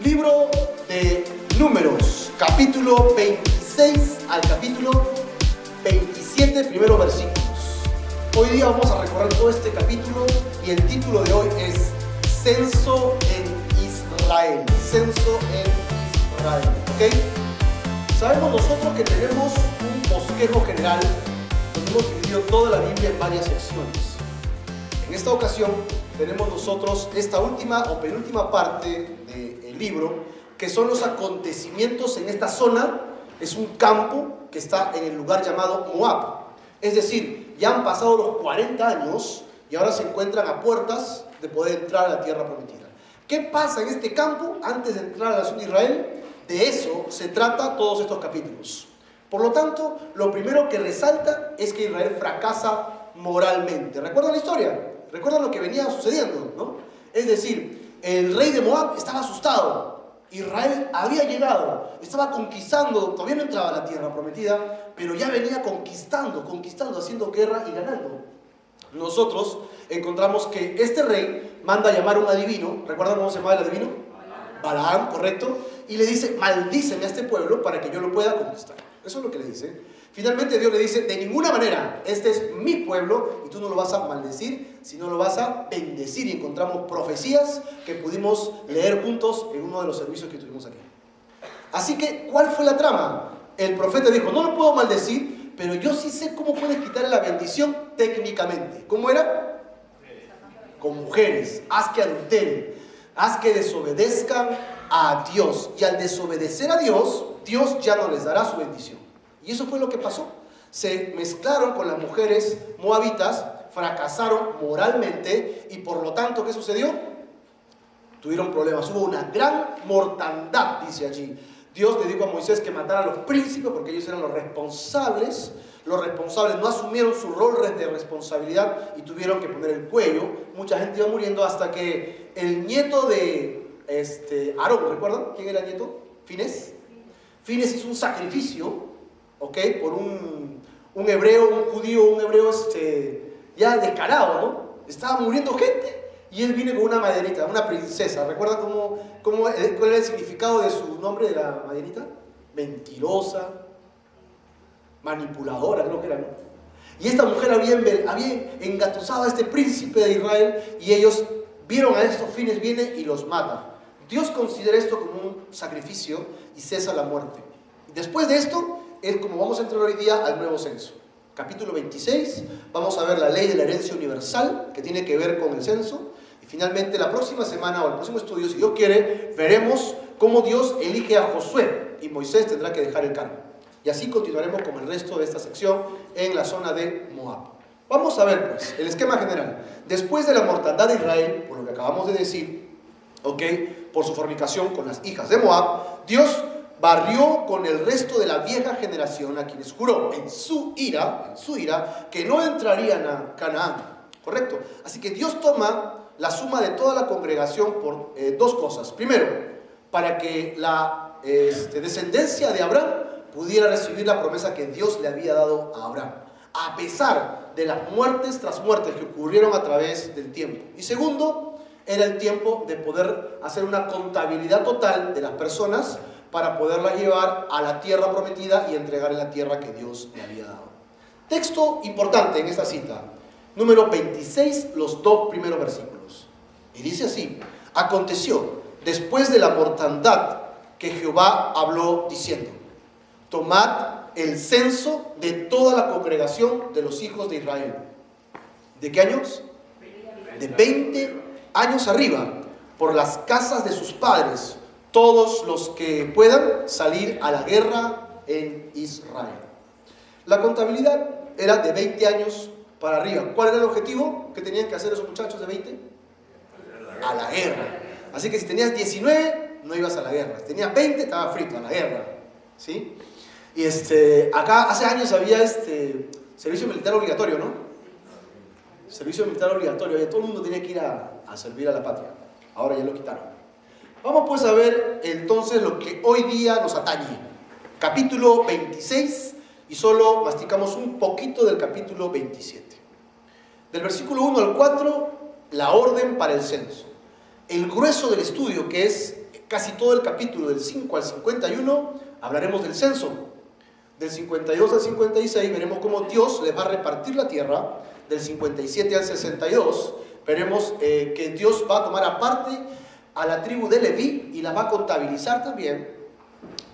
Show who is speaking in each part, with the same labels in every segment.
Speaker 1: Libro de Números, capítulo 26 al capítulo 27, primeros versículos. Hoy día vamos a recorrer todo este capítulo y el título de hoy es Censo en Israel. Censo en Israel, ¿ok? Sabemos nosotros que tenemos un bosquejo general donde hemos dividido toda la Biblia en varias secciones. En esta ocasión tenemos nosotros esta última o penúltima parte del libro, que son los acontecimientos en esta zona. Es un campo que está en el lugar llamado Moab. Es decir, ya han pasado los 40 años y ahora se encuentran a puertas de poder entrar a la tierra prometida. ¿Qué pasa en este campo antes de entrar a la nación de Israel? De eso se trata todos estos capítulos. Por lo tanto, lo primero que resalta es que Israel fracasa moralmente. ¿Recuerdan la historia? ¿Recuerdan lo que venía sucediendo, no? Es decir, el rey de Moab estaba asustado. Israel había llegado, estaba conquistando, todavía no entraba a la tierra prometida, pero ya venía conquistando, haciendo guerra y ganando. Nosotros encontramos que este rey manda a llamar a un adivino. ¿Recuerdan cómo se llamaba el adivino? Balaam, correcto. Y le dice: maldíceme a este pueblo para que yo lo pueda conquistar. Eso es lo que le dice. Finalmente Dios le dice: de ninguna manera, este es mi pueblo y tú no lo vas a maldecir, sino lo vas a bendecir. Y encontramos profecías que pudimos leer juntos en uno de los servicios que tuvimos aquí. Así que, ¿cuál fue la trama? El profeta dijo: no lo puedo maldecir, pero yo sí sé cómo puedes quitarle la bendición técnicamente. ¿Cómo era? Con mujeres. Haz que adulteren, haz que desobedezcan a Dios. Y al desobedecer a Dios, Dios ya no les dará su bendición. Y eso fue lo que pasó. Se mezclaron con las mujeres moabitas, fracasaron moralmente y por lo tanto, ¿qué sucedió? Tuvieron problemas. Hubo una gran mortandad, dice allí. Dios le dijo a Moisés que matara a los príncipes porque ellos eran los responsables. Los responsables no asumieron su rol de responsabilidad y tuvieron que poner el cuello. Mucha gente iba muriendo hasta que el nieto de Aarón, ¿recuerdan quién era el nieto? Finés. Finés hizo un sacrificio, ¿ok? Por un hebreo, un judío, un hebreo ya descarado, ¿no? Estaba muriendo gente y él viene con una madianita, una princesa. ¿Recuerdan cuál era el significado de su nombre de la madianita? Mentirosa, manipuladora, creo que era, ¿no? Y esta mujer había engatusado a este príncipe de Israel y ellos vieron a estos Fines, viene y los mata. Dios considera esto como un sacrificio y cesa la muerte. Después de esto es como vamos a entrar hoy día al nuevo censo. Capítulo 26, vamos a ver la ley de la herencia universal que tiene que ver con el censo. Y finalmente la próxima semana o el próximo estudio, si Dios quiere, veremos cómo Dios elige a Josué y Moisés tendrá que dejar el cargo. Y así continuaremos con el resto de esta sección en la zona de Moab. Vamos a ver pues el esquema general. Después de la mortandad de Israel, por lo que acabamos de decir, ¿ok? Por su fornicación con las hijas de Moab, Dios barrió con el resto de la vieja generación a quienes juró en su ira, que no entrarían a Canaán. ¿Correcto? Así que Dios toma la suma de toda la congregación por dos cosas. Primero, para que la descendencia de Abraham pudiera recibir la promesa que Dios le había dado a Abraham, a pesar de las muertes tras muertes que ocurrieron a través del tiempo. Y segundo, era el tiempo de poder hacer una contabilidad total de las personas para poderla llevar a la tierra prometida y entregarle la tierra que Dios le había dado. Texto importante en esta cita, número 26, los dos primeros versículos. Y dice así: aconteció después de la mortandad que Jehová habló diciendo: tomad el censo de toda la congregación de los hijos de Israel. ¿De qué años? De 20 años arriba, por las casas de sus padres, todos los que puedan salir a la guerra en Israel. La contabilidad era de 20 años para arriba. ¿Cuál era el objetivo que tenían que hacer esos muchachos de 20? A la guerra. Así que si tenías 19, no ibas a la guerra. Si tenías 20, estaba frito a la guerra. ¿Sí? Y acá hace años había servicio militar obligatorio, ¿no? Servicio militar obligatorio. Y todo el mundo tenía que ir a servir a la patria. Ahora ya lo quitaron. Vamos pues a ver entonces lo que hoy día nos atañe. Capítulo 26 y solo masticamos un poquito del capítulo 27. Del versículo 1 al 4, la orden para el censo. El grueso del estudio, que es casi todo el capítulo del 5 al 51, hablaremos del censo. Del 52 al 56 veremos cómo Dios les va a repartir la tierra. Del 57 al 62 veremos que Dios va a tomar aparte a la tribu de Leví y la va a contabilizar también.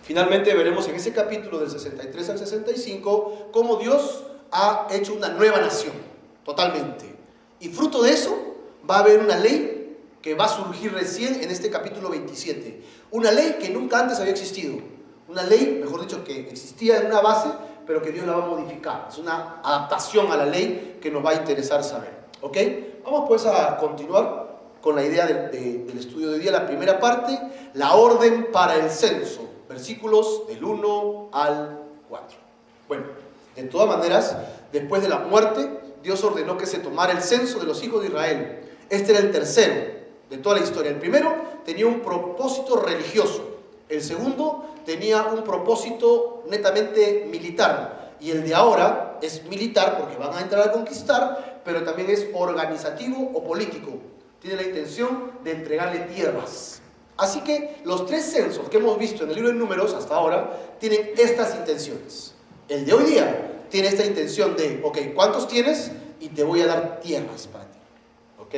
Speaker 1: Finalmente veremos en ese capítulo del 63 al 65 cómo Dios ha hecho una nueva nación, totalmente. Y fruto de eso va a haber una ley que va a surgir recién en este capítulo 27. Una ley que nunca antes había existido. Una ley, mejor dicho, que existía en una base, pero que Dios la va a modificar. Es una adaptación a la ley que nos va a interesar saber. ¿Ok? Vamos pues a continuar con la idea del estudio de hoy día. La primera parte, la orden para el censo. Versículos del 1 al 4. Bueno, de todas maneras, después de la muerte, Dios ordenó que se tomara el censo de los hijos de Israel. Este era el tercero de toda la historia. El primero tenía un propósito religioso. El segundo tenía un propósito netamente militar. Y el de ahora es militar porque van a entrar a conquistar, pero también es organizativo o político. Tiene la intención de entregarle tierras. Así que los tres censos que hemos visto en el libro de Números hasta ahora tienen estas intenciones. El de hoy día tiene esta intención de, ok, ¿cuántos tienes? Y te voy a dar tierras para ti. ¿Ok?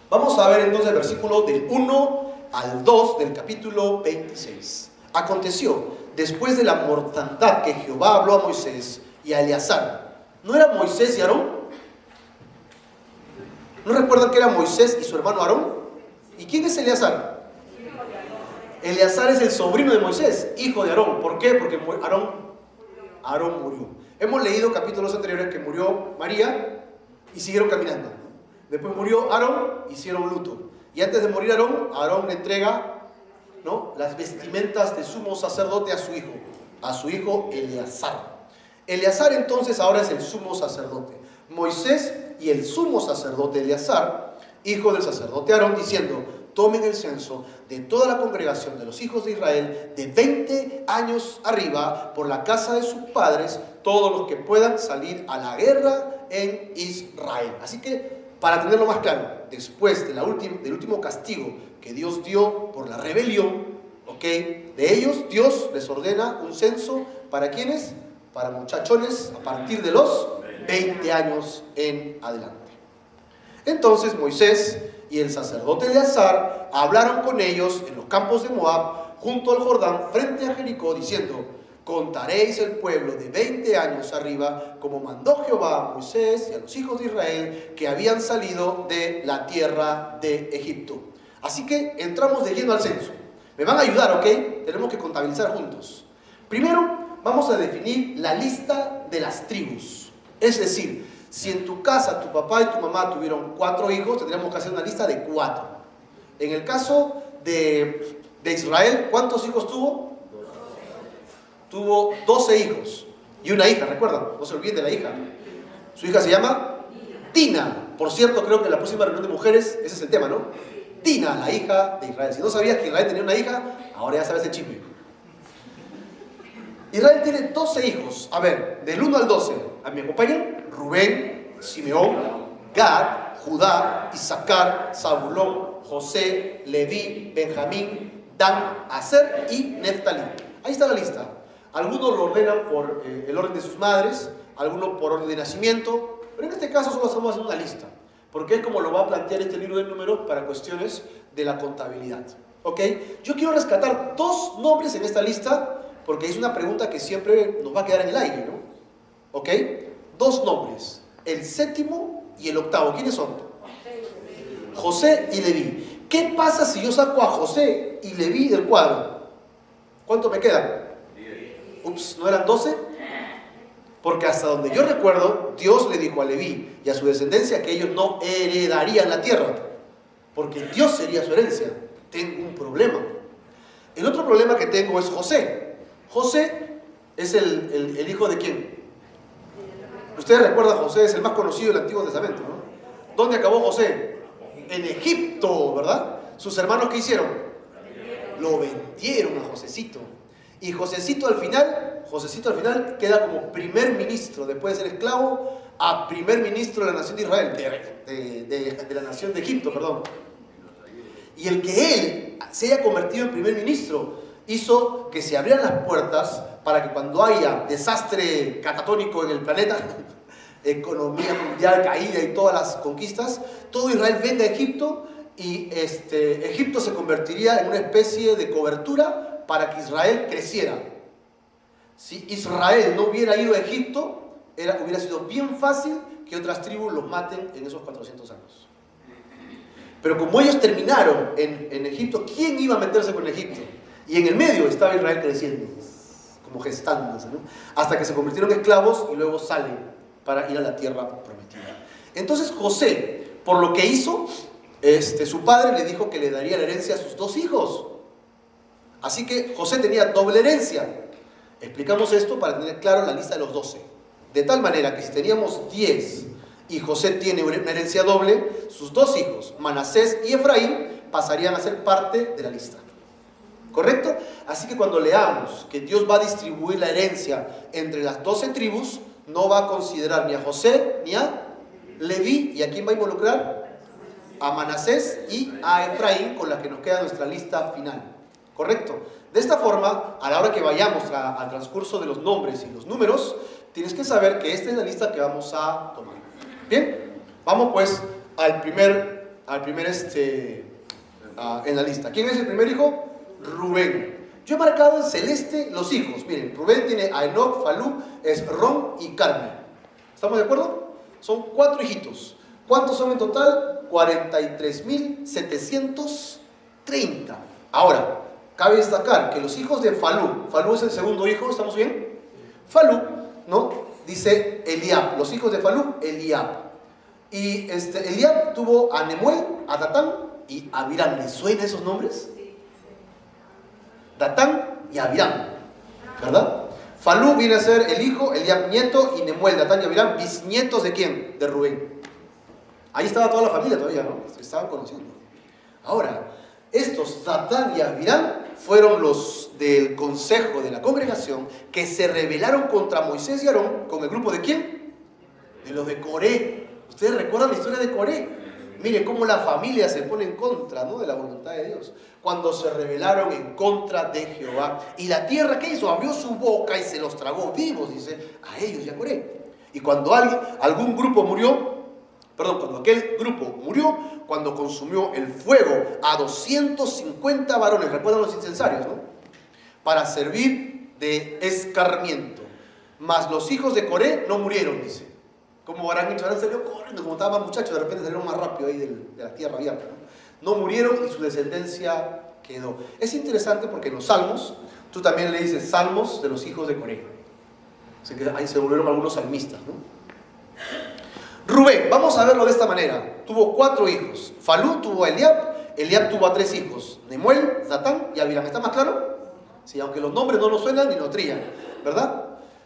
Speaker 1: Vamos a ver entonces el versículo del 1 al 2 del capítulo 26. Aconteció, después de la mortandad que Jehová habló a Moisés y a Eleazar. ¿No era Moisés y Aarón? ¿No recuerdan que era Moisés y su hermano Aarón? ¿Y quién es Eleazar? Eleazar es el sobrino de Moisés, hijo de Aarón. ¿Por qué? Porque Aarón murió. Hemos leído capítulos anteriores que murió María y siguieron caminando. Después murió Aarón, hicieron luto. Y antes de morir Aarón le entrega, ¿no?, las vestimentas de sumo sacerdote a su hijo Eleazar. Eleazar entonces ahora es el sumo sacerdote. Moisés y el sumo sacerdote Eleazar, hijo del sacerdote Aarón, diciendo: tomen el censo de toda la congregación de los hijos de Israel de 20 años arriba por la casa de sus padres, todos los que puedan salir a la guerra en Israel. Así que, para tenerlo más claro, después del último castigo que Dios dio por la rebelión, ¿ok?, de ellos, Dios les ordena un censo. ¿Para quiénes? Para muchachones a partir de los 20 años en adelante. Entonces Moisés y el sacerdote Eleazar hablaron con ellos en los campos de Moab, junto al Jordán, frente a Jericó, diciendo: contaréis el pueblo de 20 años arriba, como mandó Jehová a Moisés y a los hijos de Israel que habían salido de la tierra de Egipto. Así que entramos de lleno al censo. Me van a ayudar, ¿ok? Tenemos que contabilizar juntos. Primero, vamos a definir la lista de las tribus. Es decir, si en tu casa tu papá y tu mamá tuvieron 4 hijos, tendríamos que hacer una lista de 4. En el caso de Israel, ¿cuántos hijos tuvo? Tuvo 12 hijos y una hija, ¿recuerdan? No se olviden de la hija. Su hija se llama Dina. Por cierto, creo que en la próxima reunión de mujeres ese es el tema, ¿no? Dina, la hija de Israel. Si no sabías que Israel tenía una hija, ahora ya sabes el chisme. Israel tiene 12 hijos. A ver, del 1 al 12. ¿A mí me acompañan? Rubén, Simeón, Gad, Judá, Isaacar, Zabulón, José, Leví, Benjamín, Dan, Aser y Neftalí. Ahí está la lista. Algunos lo ordenan por el orden de sus madres, algunos por orden de nacimiento, pero en este caso solo estamos haciendo una lista, porque es como lo va a plantear este libro de números para cuestiones de la contabilidad. ¿Ok? Yo quiero rescatar 2 nombres en esta lista, porque es una pregunta que siempre nos va a quedar en el aire, ¿no? ¿Ok? 2 nombres, el 7º y el 8º. ¿Quiénes son? José y Leví. ¿Qué pasa si yo saco a José y Leví del cuadro? ¿Cuánto me quedan? Ups, ¿no eran 12? Porque hasta donde yo recuerdo, Dios le dijo a Leví y a su descendencia que ellos no heredarían la tierra, porque Dios sería su herencia. Tengo un problema. El otro problema que tengo es José. José es el hijo de ¿quién? Ustedes recuerdan, José es el más conocido del Antiguo Testamento, ¿no? ¿Dónde acabó José? En Egipto, ¿verdad? ¿Sus hermanos qué hicieron? Lo vendieron a Josecito. Y Josecito al final queda como primer ministro, después de ser esclavo, a primer ministro de la nación de Israel, de la nación de Egipto, perdón. Y el que él se haya convertido en primer ministro hizo que se abrieran las puertas para que cuando haya desastre catatónico en el planeta, economía mundial caída y todas las conquistas, todo Israel venga a Egipto y Egipto se convertiría en una especie de cobertura para que Israel creciera. Si Israel no hubiera ido a Egipto, hubiera sido bien fácil que otras tribus los maten en esos 400 años. Pero como ellos terminaron en Egipto, ¿quién iba a meterse con Egipto? Y en el medio estaba Israel creciendo, como gestándose, ¿no? Hasta que se convirtieron en esclavos y luego salen para ir a la tierra prometida. Entonces José, por lo que hizo, su padre le dijo que le daría la herencia a sus 2 hijos. Así que José tenía doble herencia. Explicamos esto para tener claro la lista de los 12. De tal manera que si teníamos 10 y José tiene una herencia doble, sus 2 hijos, Manasés y Efraín, pasarían a ser parte de la lista. ¿Correcto? Así que cuando leamos que Dios va a distribuir la herencia entre las 12 tribus, no va a considerar ni a José ni a Leví. ¿Y a quién va a involucrar? A Manasés y a Efraín, con la que nos queda nuestra lista final. ¿Correcto? De esta forma, a la hora que vayamos al transcurso de los nombres y los números, tienes que saber que esta es la lista que vamos a tomar. Bien, vamos pues al primer en la lista. ¿Quién es el primer hijo? Rubén. Yo he marcado en celeste los hijos. Miren, Rubén tiene a Enoc, Falú, Esrom y Carmi. ¿Estamos de acuerdo? Son 4 hijitos. ¿Cuántos son en total? 43.730. Ahora, cabe destacar que los hijos de Falú es el segundo hijo, ¿estamos bien? Falú, ¿no? Dice Eliab, los hijos de Falú, Eliab. Y Eliab tuvo a Nemuel, a Datán y a Abiram. ¿Les suena esos nombres? Datán y Abiram, ¿verdad? Falú viene a ser el hijo, Eliab nieto, y Nemuel, Datán y Abiram, bisnietos ¿de quién? De Rubén. Ahí estaba toda la familia todavía, ¿no? Se estaban conociendo. Ahora, estos Datán y Abiram fueron los del consejo de la congregación que se rebelaron contra Moisés y Aarón con el grupo ¿de quién? De los de Coré. ¿Ustedes recuerdan la historia de Coré? Mire cómo la familia se pone en contra, ¿no?, de la voluntad de Dios. Cuando se rebelaron en contra de Jehová. Y la tierra, ¿qué hizo? Abrió su boca y se los tragó vivos, dice, a ellos y a Coré. Y cuando algún grupo murió, cuando aquel grupo murió, cuando consumió el fuego a 250 varones, recuerdan los incensarios, ¿no?, para servir de escarmiento. Mas los hijos de Coré no murieron, dice. Como habrán hecho, habrán salido corriendo, como estaban más muchachos, de repente salieron más rápido ahí de la tierra abierta, ¿no? No murieron y su descendencia quedó. Es interesante porque en los salmos, tú también le dices salmos de los hijos de Coré. Así que ahí se volvieron algunos salmistas, ¿no? Rubén, vamos a verlo de esta manera. Tuvo 4 hijos. Falú tuvo a Eliab tuvo a 3 hijos. Nemuel, Datán y Abiram. ¿Está más claro? Sí, aunque los nombres no nos suenan ni nos trían, ¿verdad?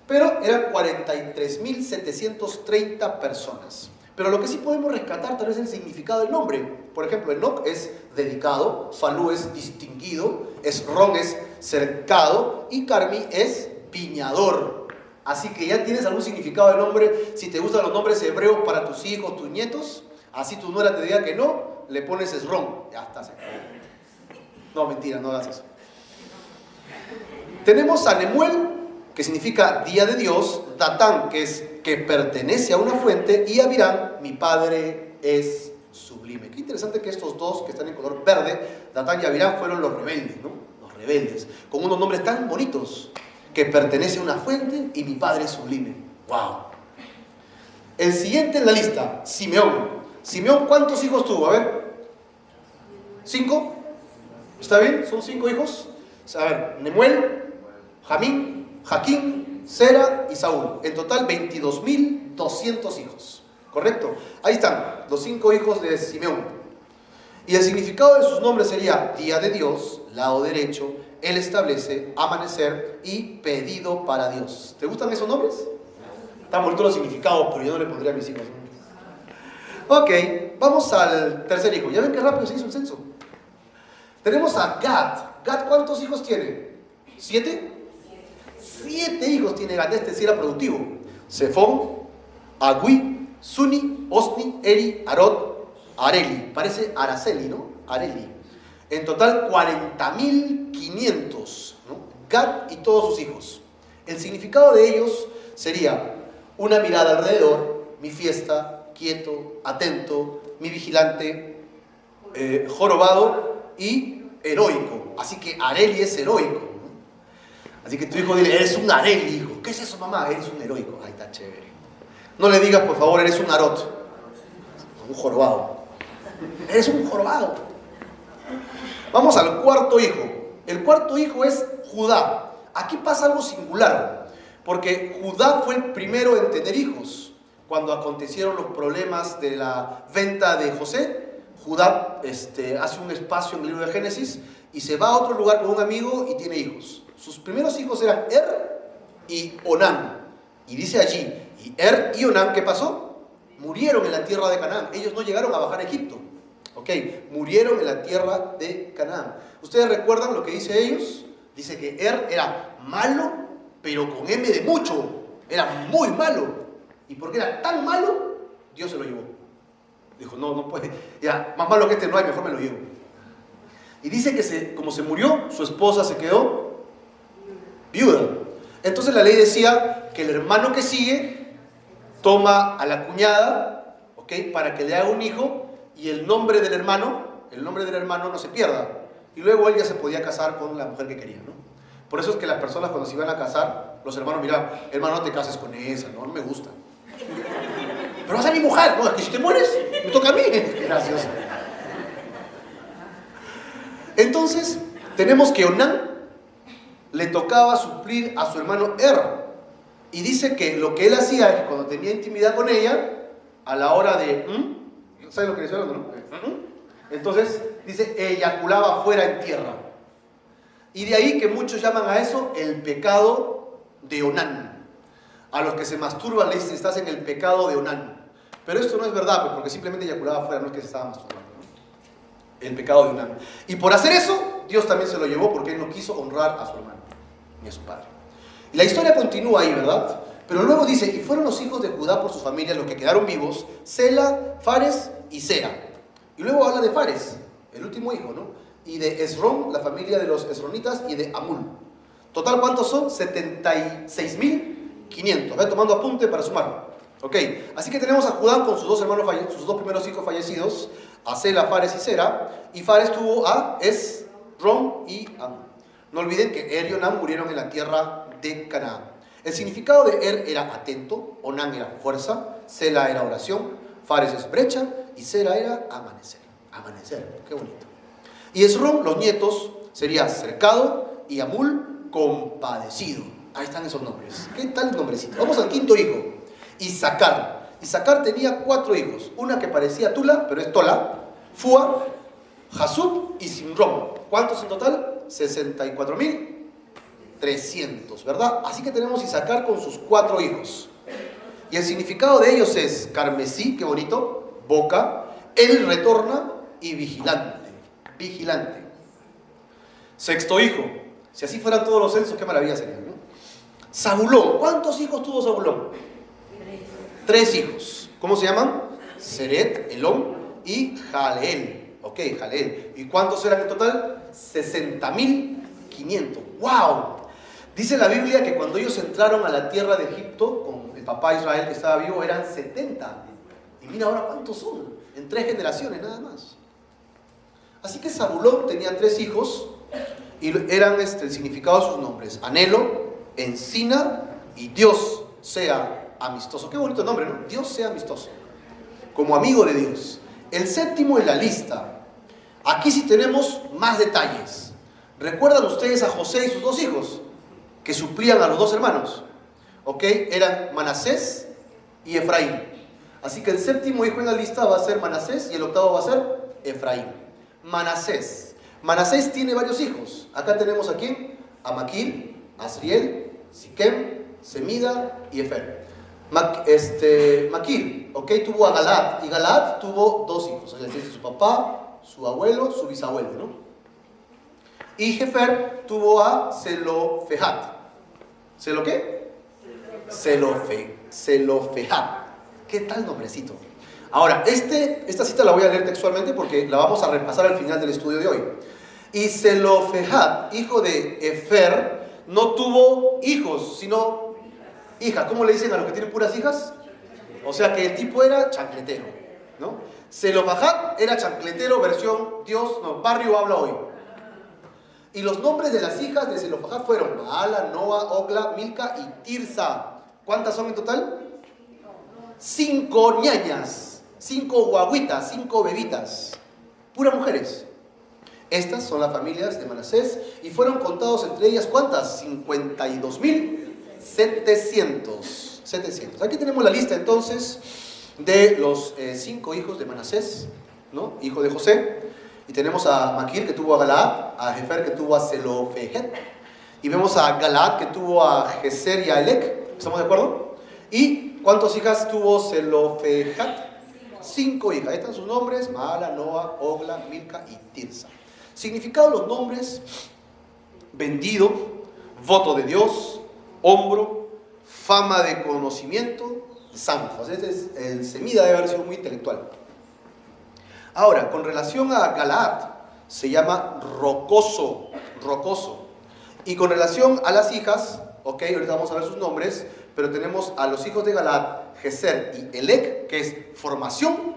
Speaker 1: Pero eran 43.730 personas. Pero lo que sí podemos rescatar tal vez es el significado del nombre. Por ejemplo, Enoc es dedicado, Falú es distinguido, Esrom es cercado y Carmi es viñador. Así que ya tienes algún significado del nombre. Si te gustan los nombres hebreos para tus hijos, tus nietos, así tu nuera te diga que no, le pones Esrom. Ya está. No, mentira, no hagas eso. Tenemos a Nemuel, que significa día de Dios, Datán, que es que pertenece a una fuente, y Abiram, mi padre es sublime. Qué interesante que estos dos que están en color verde, Datán y Abiram, fueron los rebeldes, ¿no? Los rebeldes, con unos nombres tan bonitos, que pertenece a una fuente y mi padre es sublime. ¡Wow! El siguiente en la lista, Simeón. Simeón, ¿cuántos hijos tuvo? A ver, 5. ¿Está bien? ¿Son 5 hijos? A ver, Nemuel, Jaquín, Sera y Saúl. En total 22.200 hijos. ¿Correcto? Ahí están los 5 hijos de Simeón. Y el significado de sus nombres sería día de Dios, lado derecho, Él establece, amanecer y pedido para Dios. ¿Te gustan esos nombres? Están bonitos los significados, pero yo no le pondría a mis hijos. Ok, vamos al tercer hijo. ¿Ya ven qué rápido se hizo el censo? Tenemos a Gad. ¿Gad cuántos hijos tiene? ¿7? 7 hijos tiene Gad. Este sí era productivo. Sefón, Agui, Suni, Osni, Eri, Arod, Areli. Parece Araceli, ¿no? Areli. En total 40.500, ¿no? Gad y todos sus hijos. El significado de ellos sería una mirada alrededor, mi fiesta, quieto, atento, mi vigilante, jorobado y heroico. Así que Areli es heroico, ¿no? Así que tu hijo dile, eres un Areli, hijo. ¿Qué es eso, mamá? Eres un heroico. Ay, está chévere. No le digas, por favor, eres un Arot. Un jorobado. Eres un jorobado. Vamos al cuarto hijo. El cuarto hijo es Judá. Aquí pasa algo singular, porque Judá fue el primero en tener hijos. Cuando acontecieron los problemas de la venta de José, Judá hace un espacio en el libro de Génesis y se va a otro lugar con un amigo y tiene hijos. Sus primeros hijos eran y Onán. Y dice allí, y y Onán, ¿qué pasó? Murieron en la tierra de Canaán. Ellos no llegaron a bajar a Egipto. Ok, murieron en la tierra de Canaán. ¿Ustedes recuerdan lo que dice ellos? Dice que era malo, pero con M de mucho. Era muy malo. Y porque era tan malo, Dios se lo llevó. Dijo, no puede. Ya, más malo que este no hay, mejor me lo llevo. Y dice que como se murió, su esposa se quedó viuda. Entonces la ley decía que el hermano que sigue toma a la cuñada, ¿ok?, para que le haga un hijo, y el nombre del hermano no se pierda. Y luego él ya se podía casar con la mujer que quería, ¿no? Por eso es que las personas cuando se iban a casar, los hermanos miraban, hermano, no te cases con esa, no me gusta. Pero vas a mi mujer, no, es que si te mueres, me toca a mí. Gracias. Entonces, tenemos que Onán le tocaba suplir a su hermano Y dice que lo que él hacía es que cuando tenía intimidad con ella, a la hora de... ¿sabes lo que le estoy hablando, no? Entonces, dice, eyaculaba fuera en tierra. Y de ahí que muchos llaman a eso el pecado de Onán. A los que se masturban le dicen, estás en el pecado de Onán. Pero esto no es verdad, pues, porque simplemente eyaculaba fuera, no es que se estaba masturbando, ¿no? El pecado de Onán. Y por hacer eso, Dios también se lo llevó porque él no quiso honrar a su hermano ni a su padre. Y la historia continúa ahí, ¿verdad? Pero luego dice, y fueron los hijos de Judá por sus familias los que quedaron vivos, Sela, Fares y Zera. Y luego habla de Fares, el último hijo, ¿no? Y de Esrón, la familia de los esronitas, y de Amul. Total, ¿cuántos son? 76.500. Ve tomando apunte para sumar. Ok, así que tenemos a Judá con sus dos primeros hijos fallecidos, a Sela, Fares y Zera. Y Fares tuvo a Esrón y Amul. No olviden que y Onán murieron en la tierra de Canaán. El significado de era atento, Onán era fuerza, Sela era oración, Fares es brecha y Zera era amanecer. Amanecer, qué bonito. Y Esrón, los nietos, sería cercado y Amul, compadecido. Ahí están esos nombres. ¿Qué tal el nombrecito? Vamos al quinto hijo, Isacar. Isacar tenía 4 hijos. Una que parecía Tula, pero es Tola, Fua, Jasub y Simrón. ¿Cuántos en total? 64.300, ¿verdad? Así que tenemos Isacar con sus 4 hijos. Y el significado de ellos es carmesí, qué bonito, boca, él retorna y vigilante. Vigilante. Sexto hijo. Si así fueran todos los censos, qué maravilla sería, ¿no? Zabulón. ¿Cuántos hijos tuvo Zabulón? 3 hijos. ¿Cómo se llaman? Seret, Elón y Jaleel. Ok, Jaleel. ¿Y cuántos eran en total? 60.500. ¡Wow! Dice la Biblia que cuando ellos entraron a la tierra de Egipto, con el papá Israel que estaba vivo, eran 70. Y mira ahora cuántos son. En 3 generaciones nada más. Así que Zabulón tenía 3 hijos y eran el significado de sus nombres: anhelo, encina y Dios sea amistoso. Qué bonito nombre, ¿no? Dios sea amistoso, como amigo de Dios. El séptimo en la lista. Aquí sí tenemos más detalles. ¿Recuerdan ustedes a José y sus 2 hijos que suplían a los 2 hermanos? ¿Ok? Eran Manasés y Efraín. Así que el séptimo hijo en la lista va a ser Manasés y el octavo va a ser Efraín. Manasés. Manasés tiene varios hijos. Acá tenemos a quién: a Maquir, Asriel, Siquem, Semida y Efer. Maquir, ¿ok?, tuvo a Galaad, y Galaad tuvo 2 hijos, es decir, su papá, su abuelo, su bisabuelo, ¿no? Y Jefer tuvo a Zelofejat. ¿Celo qué? Zelofejat. ¿Qué tal nombrecito? Ahora, esta cita la voy a leer textualmente porque la vamos a repasar al final del estudio de hoy. Y Zelofehad, hijo de Efer, no tuvo hijos, sino hijas. ¿Cómo le dicen a los que tienen puras hijas? O sea que el tipo era chancletero, ¿no? Zelofehad era chancletero, versión Dios, no, barrio habla hoy. Y los nombres de las hijas de Zelofehad fueron Maala, Noa, Ogla, Milca y Tirsa. ¿Cuántas son en total? 5 ñañas, 5 guaguitas, 5 bebitas, puras mujeres. Estas son las familias de Manasés y fueron contados entre ellas, ¿cuántas? 52.700. Aquí tenemos la lista entonces de los 5 hijos de Manasés, ¿no? Hijo de José. Y tenemos a Maquir, que tuvo a Galaad, a Jefer, que tuvo a Zelofehad. Y vemos a Galaad, que tuvo a Geser y a Elec. ¿Estamos de acuerdo? ¿Y cuántas hijas tuvo Zelofehad? 5 hijas. Ahí están sus nombres: Maala, Noa, Ogla, Milca y Tirsa. Significado de los nombres: vendido, voto de Dios, hombro, fama de conocimiento, zanjo. El semida debe haber sido muy intelectual. Ahora, con relación a Galaad, se llama rocoso. Y con relación a las hijas, ok, ahorita vamos a ver sus nombres, pero tenemos a los hijos de Galaad, Geser y Elec, que es formación,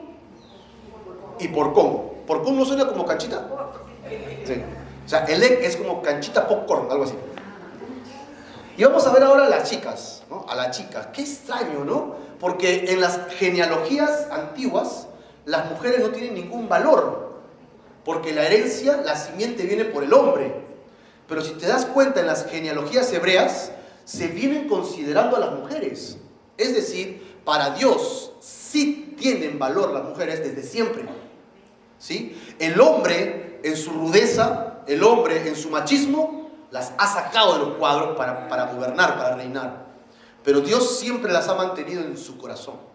Speaker 1: y porcón. ¿Porcón no suena como canchita? Sí. O sea, Elec es como canchita popcorn, algo así. Y vamos a ver ahora a las chicas, ¿no? A las chicas. Qué extraño, ¿no? Porque en las genealogías antiguas, las mujeres no tienen ningún valor, porque la herencia, la simiente viene por el hombre. Pero si te das cuenta, en las genealogías hebreas se vienen considerando a las mujeres. Es decir, para Dios sí tienen valor las mujeres desde siempre, ¿sí? El hombre en su rudeza, el hombre en su machismo, las ha sacado de los cuadros para gobernar, para reinar. Pero Dios siempre las ha mantenido en su corazón.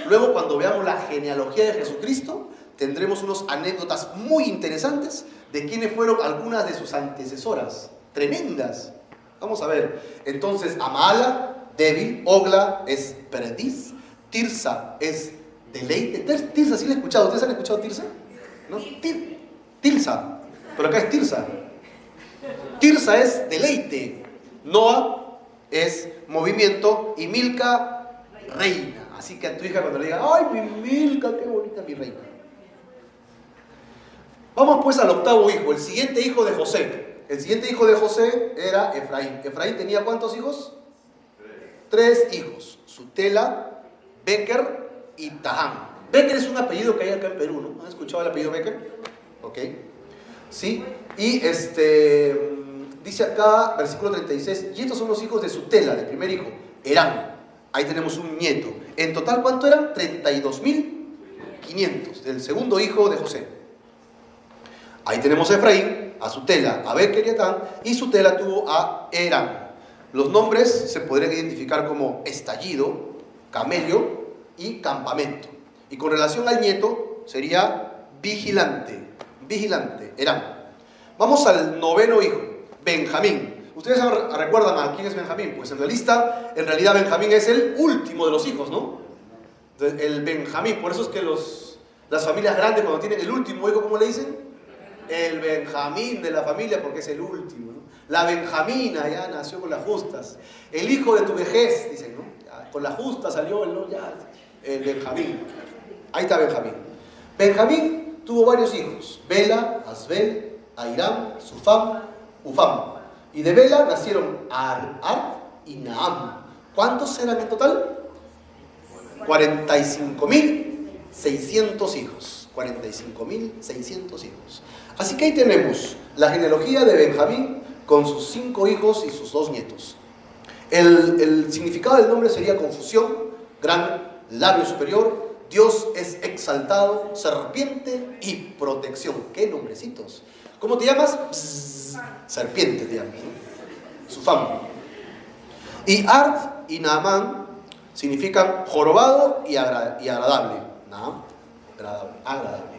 Speaker 1: Luego, cuando veamos la genealogía de Jesucristo, tendremos unas anécdotas muy interesantes de quiénes fueron algunas de sus antecesoras. Tremendas. Vamos a ver. Entonces, Amaala, débil. Ogla es perdiz. Tirsa es deleite. Tirsa, ¿sí la he escuchado? ¿Ustedes han escuchado Tirsa? ¿No? Tirsa. Pero acá es Tirsa. Tirsa es deleite. Noa es movimiento. Y Milca, reina. Así que a tu hija cuando le diga, ¡ay, mi Milca, qué bonita mi reina! Vamos pues al octavo hijo, el siguiente hijo de José. El siguiente hijo de José era Efraín. ¿Efraín tenía cuántos hijos? 3 hijos. Sutela, Beker y Tahán. Beker es un apellido que hay acá en Perú, ¿no? ¿Han escuchado el apellido Beker? Ok. Sí. Y dice acá, versículo 36, y estos son los hijos de Sutela, del primer hijo, Herán. Ahí tenemos un nieto. En total, ¿cuánto eran? 32.500 del segundo hijo de José. Ahí tenemos a Efraín, a Sutela, a Beker y a Tahán, y Sutela tuvo a Herán. Los nombres se podrían identificar como estallido, camello y campamento. Y con relación al nieto, sería vigilante, Herán. Vamos al noveno hijo, Benjamín. ¿Ustedes recuerdan a quién es Benjamín? Pues en realidad Benjamín es el último de los hijos, ¿no? Entonces, el Benjamín, por eso es que las familias grandes cuando tienen el último hijo, ¿cómo le dicen? El Benjamín de la familia, porque es el último, ¿no? La Benjamina ya nació con las justas. El hijo de tu vejez, dicen, ¿no? Ya, con la justa salió el Benjamín. Ahí está Benjamín. Benjamín tuvo varios hijos: Bela, Asbel, Airam, Sufam, Ufam. Y de Bela nacieron Ar y Naam. ¿Cuántos eran en total? 45.600 hijos. 45.600 hijos. Así que ahí tenemos la genealogía de Benjamín con sus 5 hijos y sus 2 nietos. El significado del nombre sería confusión, gran labio superior, Dios es exaltado, serpiente y protección. ¡Qué nombrecitos! ¿Cómo te llamas? Serpiente te llamas, ¿no? Sufam. Y Ard y Naamán significan jorobado y agradable. Naam, agradable.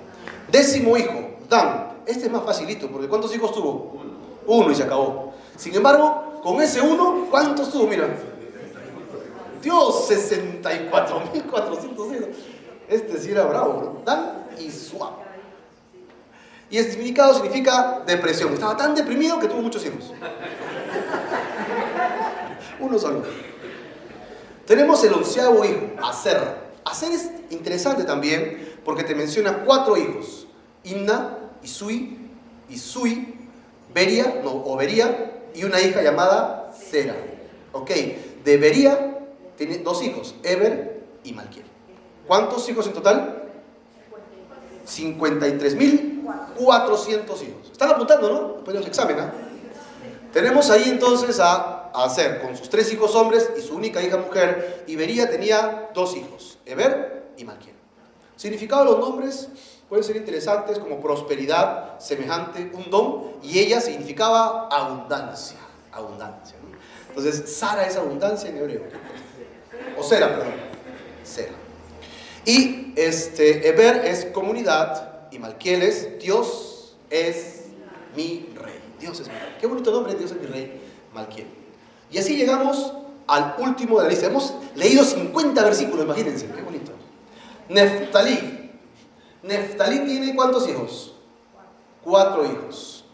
Speaker 1: 10º hijo, Dan. Este es más facilito, porque ¿cuántos hijos tuvo? 1 y se acabó. Sin embargo, con ese 1, ¿cuántos tuvo? Mira. Dios, 64.400 hijos. Este sí era bravo, ¿no? Dan y Suam. Y el significado significa depresión. Estaba tan deprimido que tuvo muchos hijos. Uno solo. Tenemos el 11º hijo, Aser. Aser es interesante también porque te menciona 4 hijos. Imna, Isui, Beria y una hija llamada Sera. Ok, de Beria tiene 2 hijos, Eber y Malquiel. ¿Cuántos hijos en total? 53.400 hijos. Están apuntando, ¿no? Después de los exámenes, ¿eh? Tenemos ahí entonces a Aser con sus 3 hijos hombres y su única hija mujer. Y Beria tenía 2 hijos, Eber y Malquiel. Significado de los nombres pueden ser interesantes como prosperidad, semejante, un don. Y ella significaba abundancia, ¿no? Entonces Sara es abundancia en hebreo. O Sera, perdón. Sera. Y Eber es comunidad y Malquiel es Dios es mi rey. Dios es mi rey. Qué bonito nombre, Dios es mi rey, Malquiel. Y así llegamos al último de la lista. Hemos leído 50 versículos, imagínense, qué bonito. Neftalí. Neftalí tiene ¿cuántos hijos? 4 hijos.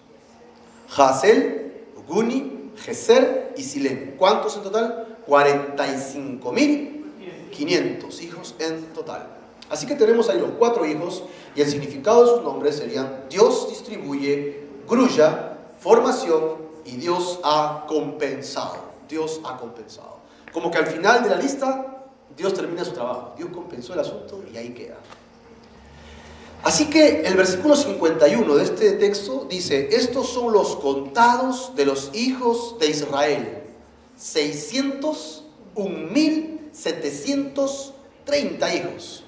Speaker 1: Jasel, Guni, Geser y Silem. ¿Cuántos en total? 45.500 hijos en total. Así que tenemos ahí los 4 hijos y el significado de sus nombres serían Dios distribuye, grulla, formación y Dios ha compensado. Dios ha compensado. Como que al final de la lista Dios termina su trabajo. Dios compensó el asunto y ahí queda. Así que el versículo 51 de este texto dice: estos son los contados de los hijos de Israel, 601.730 hijos.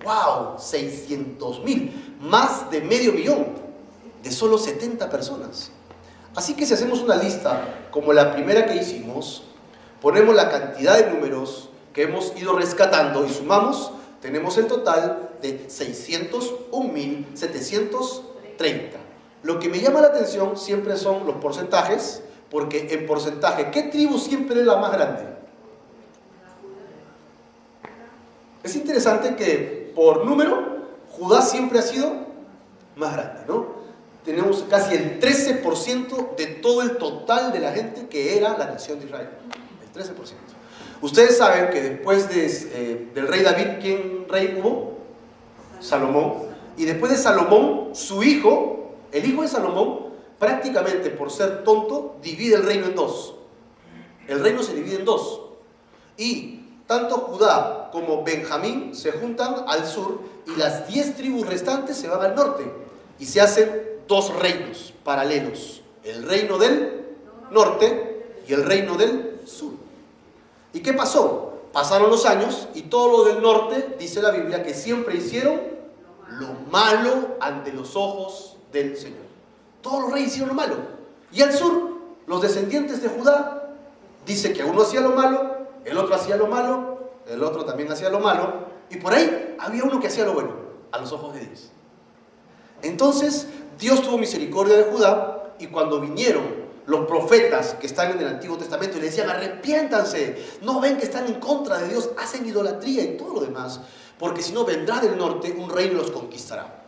Speaker 1: ¡Wow! 600.000, más de medio millón, de solo 70 personas. Así que si hacemos una lista como la primera que hicimos, ponemos la cantidad de números que hemos ido rescatando y sumamos, tenemos el total de 601.730. Lo que me llama la atención siempre son los porcentajes, porque en porcentaje, ¿qué tribu siempre es la más grande? Es interesante que por número, Judá siempre ha sido más grande, ¿no? Tenemos casi el 13% de todo el total de la gente que era la nación de Israel. El 13%. Ustedes saben que después del rey David, ¿quién rey hubo? Salomón. Y después de Salomón, su hijo, el hijo de Salomón, prácticamente por ser tonto, divide el reino en 2. El reino se divide en 2. Y tanto Judá como Benjamín se juntan al sur y las 10 tribus restantes se van al norte. Y se hacen 2 reinos paralelos. El reino del norte y el reino del sur. ¿Y qué pasó? Pasaron los años y todos los del norte, dice la Biblia, que siempre hicieron lo malo ante los ojos del Señor. Todos los reyes hicieron lo malo. Y al sur, los descendientes de Judá, dice que uno hacía lo malo, el otro hacía lo malo, el otro también hacía lo malo, y por ahí había uno que hacía lo bueno, a los ojos de Dios. Entonces, Dios tuvo misericordia de Judá, y cuando vinieron los profetas que están en el Antiguo Testamento y le decían: arrepiéntanse, no ven que están en contra de Dios, hacen idolatría y todo lo demás, porque si no vendrá del norte un reino y los conquistará.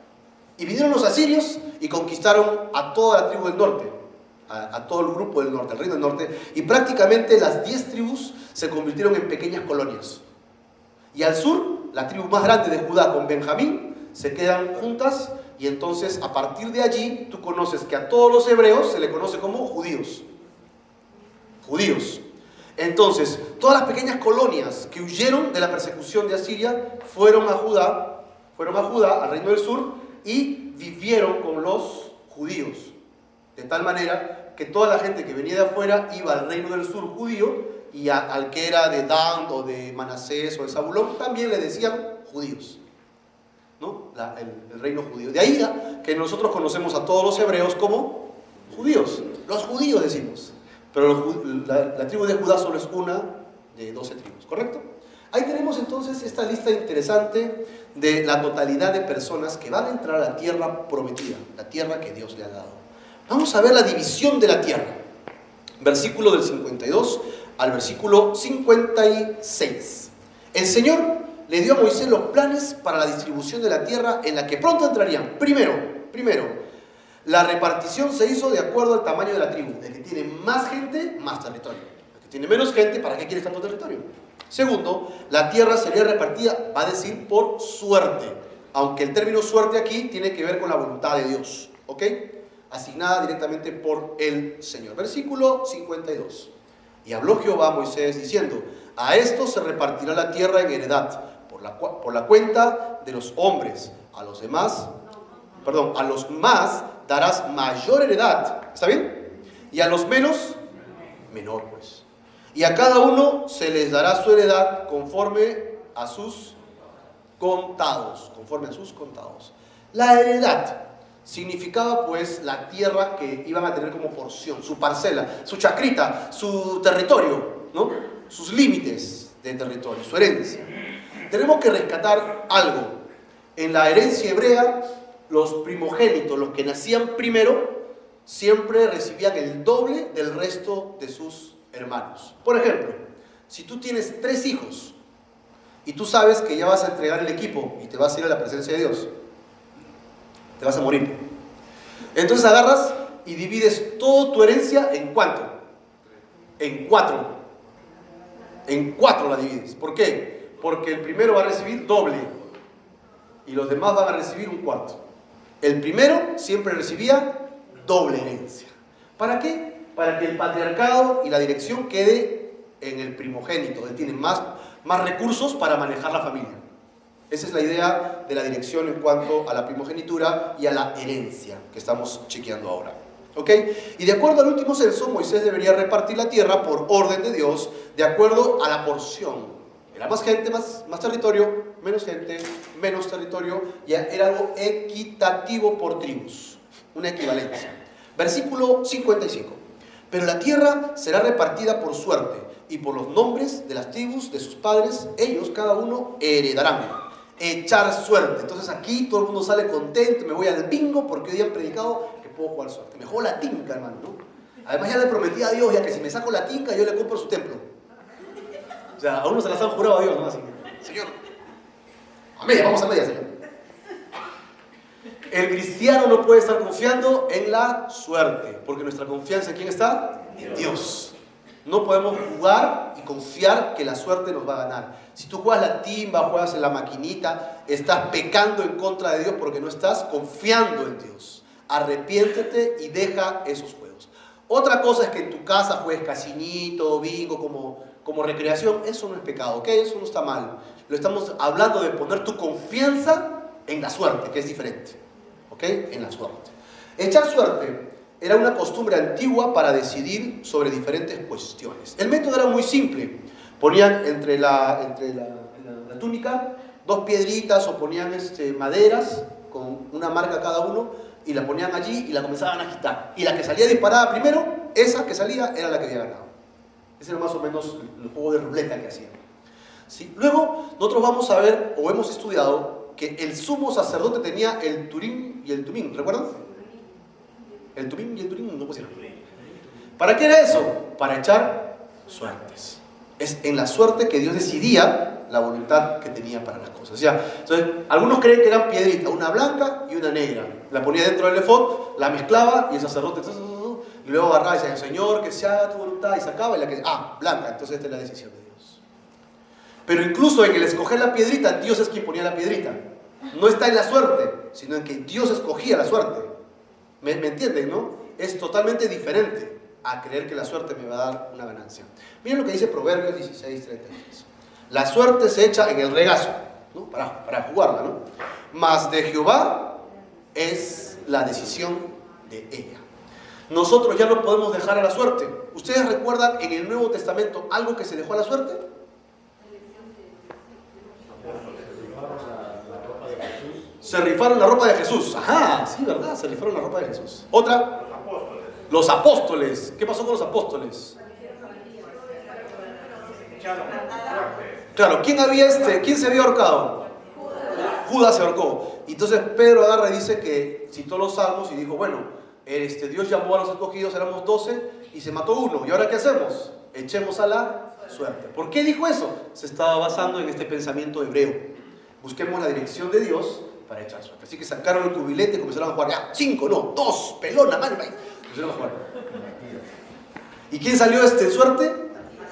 Speaker 1: Y vinieron los asirios y conquistaron a toda la tribu del norte, a todo el grupo del norte, el reino del norte, y prácticamente las 10 tribus se convirtieron en pequeñas colonias. Y al sur, la tribu más grande de Judá con Benjamín se quedan juntas. Y entonces, a partir de allí, tú conoces que a todos los hebreos se le conoce como judíos. Judíos. Entonces, todas las pequeñas colonias que huyeron de la persecución de Asiria fueron a Judá, al reino del sur, y vivieron con los judíos. De tal manera que toda la gente que venía de afuera iba al reino del sur judío, y al que era de Dan o de Manasés o de Zabulón también le decían judíos. ¿No? El reino judío. De ahí que nosotros conocemos a todos los hebreos como judíos. Los judíos decimos. Pero la tribu de Judá solo es una de 12 tribus, ¿correcto? Ahí tenemos entonces esta lista interesante de la totalidad de personas que van a entrar a la tierra prometida, la tierra que Dios le ha dado. Vamos a ver la división de la tierra. Versículo del 52 al versículo 56. El Señor le dio a Moisés los planes para la distribución de la tierra en la que pronto entrarían. Primero, La repartición se hizo de acuerdo al tamaño de la tribu. El que tiene más gente, más territorio. El que tiene menos gente, ¿para qué quiere tanto territorio? Segundo, la tierra sería repartida, va a decir, por suerte. Aunque el término suerte aquí tiene que ver con la voluntad de Dios. ¿Ok? Asignada directamente por el Señor. Versículo 52. Y habló Jehová a Moisés diciendo: a esto se repartirá la tierra en heredad, por la cuenta de los hombres. A los demás, a los más darás mayor heredad. ¿Está bien? Y a los menos, menor, pues. Y a cada uno se les dará su heredad conforme a sus contados. Conforme a sus contados. La heredad significaba pues la tierra que iban a tener como porción, su parcela, su chacrita, su territorio, ¿no? Sus límites de territorio, su herencia. Tenemos que rescatar algo. En la herencia hebrea, los primogénitos, los que nacían primero, siempre recibían el doble del resto de sus hermanos. Por ejemplo, si tú tienes 3 hijos y tú sabes que ya vas a entregar el equipo y te vas a ir a la presencia de Dios, te vas a morir. Entonces agarras y divides toda tu herencia en ¿cuánto? En 4. En 4 la divides. ¿Por qué? Porque el primero va a recibir doble y los demás van a recibir un cuarto. El primero siempre recibía doble herencia. ¿Para qué? Para que el patriarcado y la dirección quede en el primogénito. Él tiene más recursos para manejar la familia. Esa es la idea de la dirección en cuanto a la primogenitura y a la herencia que estamos chequeando ahora. ¿Ok? Y de acuerdo al último censo, Moisés debería repartir la tierra por orden de Dios, de acuerdo a la porción. Era más gente, más territorio, menos gente, menos territorio. Ya era algo equitativo por tribus, una equivalencia. Versículo 55. Pero la tierra será repartida por suerte, y por los nombres de las tribus de sus padres, ellos cada uno heredarán. Echar suerte. Entonces aquí todo el mundo sale contento. Me voy al bingo porque hoy han predicado que puedo jugar suerte. Me juego la tinca, hermano, ¿no? Además ya le prometí a Dios ya que si me saco la tinca yo le compro su templo. O sea, a uno se las han jurado a Dios, ¿no? Así que, Señor, a media, vamos a media, Señor. El cristiano no puede estar confiando en la suerte, porque nuestra confianza ¿en quién está? En Dios. No podemos jugar y confiar que la suerte nos va a ganar. Si tú juegas la timba, juegas en la maquinita, estás pecando en contra de Dios porque no estás confiando en Dios. Arrepiéntete y deja esos juegos. Otra cosa es que en tu casa juegues casinito, bingo, como recreación. Eso no es pecado, ¿ok? Eso no está mal. Lo estamos hablando de poner tu confianza en la suerte, que es diferente. ¿Ok? En la suerte. Echar suerte era una costumbre antigua para decidir sobre diferentes cuestiones. El método era muy simple. Ponían entre la túnica 2 piedritas o ponían maderas con una marca cada uno y la ponían allí y la comenzaban a agitar. Y la que salía disparada primero, esa que salía era la que había ganado. Ese era más o menos el juego de ruleta que hacían. ¿Sí? Luego nosotros vamos a ver o hemos estudiado que el sumo sacerdote tenía el turín y el tumín, ¿recuerdan? El tumín y el turín no pusieron. ¿Para qué era eso? Para echar suertes. Es en la suerte que Dios decidía la voluntad que tenía para las cosas. O sea, entonces, algunos creen que eran piedritas, una blanca y una negra. La ponía dentro del efod, la mezclaba y el sacerdote y luego agarraba y decía, Señor, que se haga tu voluntad, y sacaba y la que blanca, entonces esta es la decisión de Dios. Pero incluso en el escoger la piedrita, Dios es quien ponía la piedrita. No está en la suerte, sino en que Dios escogía la suerte. ¿Me entienden, no? Es totalmente diferente a creer que la suerte me va a dar una ganancia. Miren lo que dice Proverbios 16:33. La suerte se echa en el regazo, ¿no? Para jugarla, ¿no? Mas de Jehová es la decisión de ella. Nosotros ya no podemos dejar a la suerte. ¿Ustedes recuerdan en el Nuevo Testamento algo que se dejó a la suerte? Se rifaron la ropa de Jesús. Ajá, sí, ¿verdad? Se rifaron la ropa de Jesús. Otra. Los apóstoles. ¿Qué pasó con los apóstoles? Claro, ¿quién se había ahorcado? Judas se ahorcó. Entonces Pedro agarra y dice que citó los salmos y dijo, bueno, Dios llamó a los escogidos, éramos 12 y se mató uno. ¿Y ahora qué hacemos? Echemos a la suerte. ¿Por qué dijo eso? Se estaba basando en este pensamiento hebreo. Busquemos la dirección de Dios para echar suerte. Así que sacaron el cubilete y comenzaron a jugar. Ya, 5, no, 2, pelona, mano, comenzaron a jugar. ¿Y quién salió en suerte?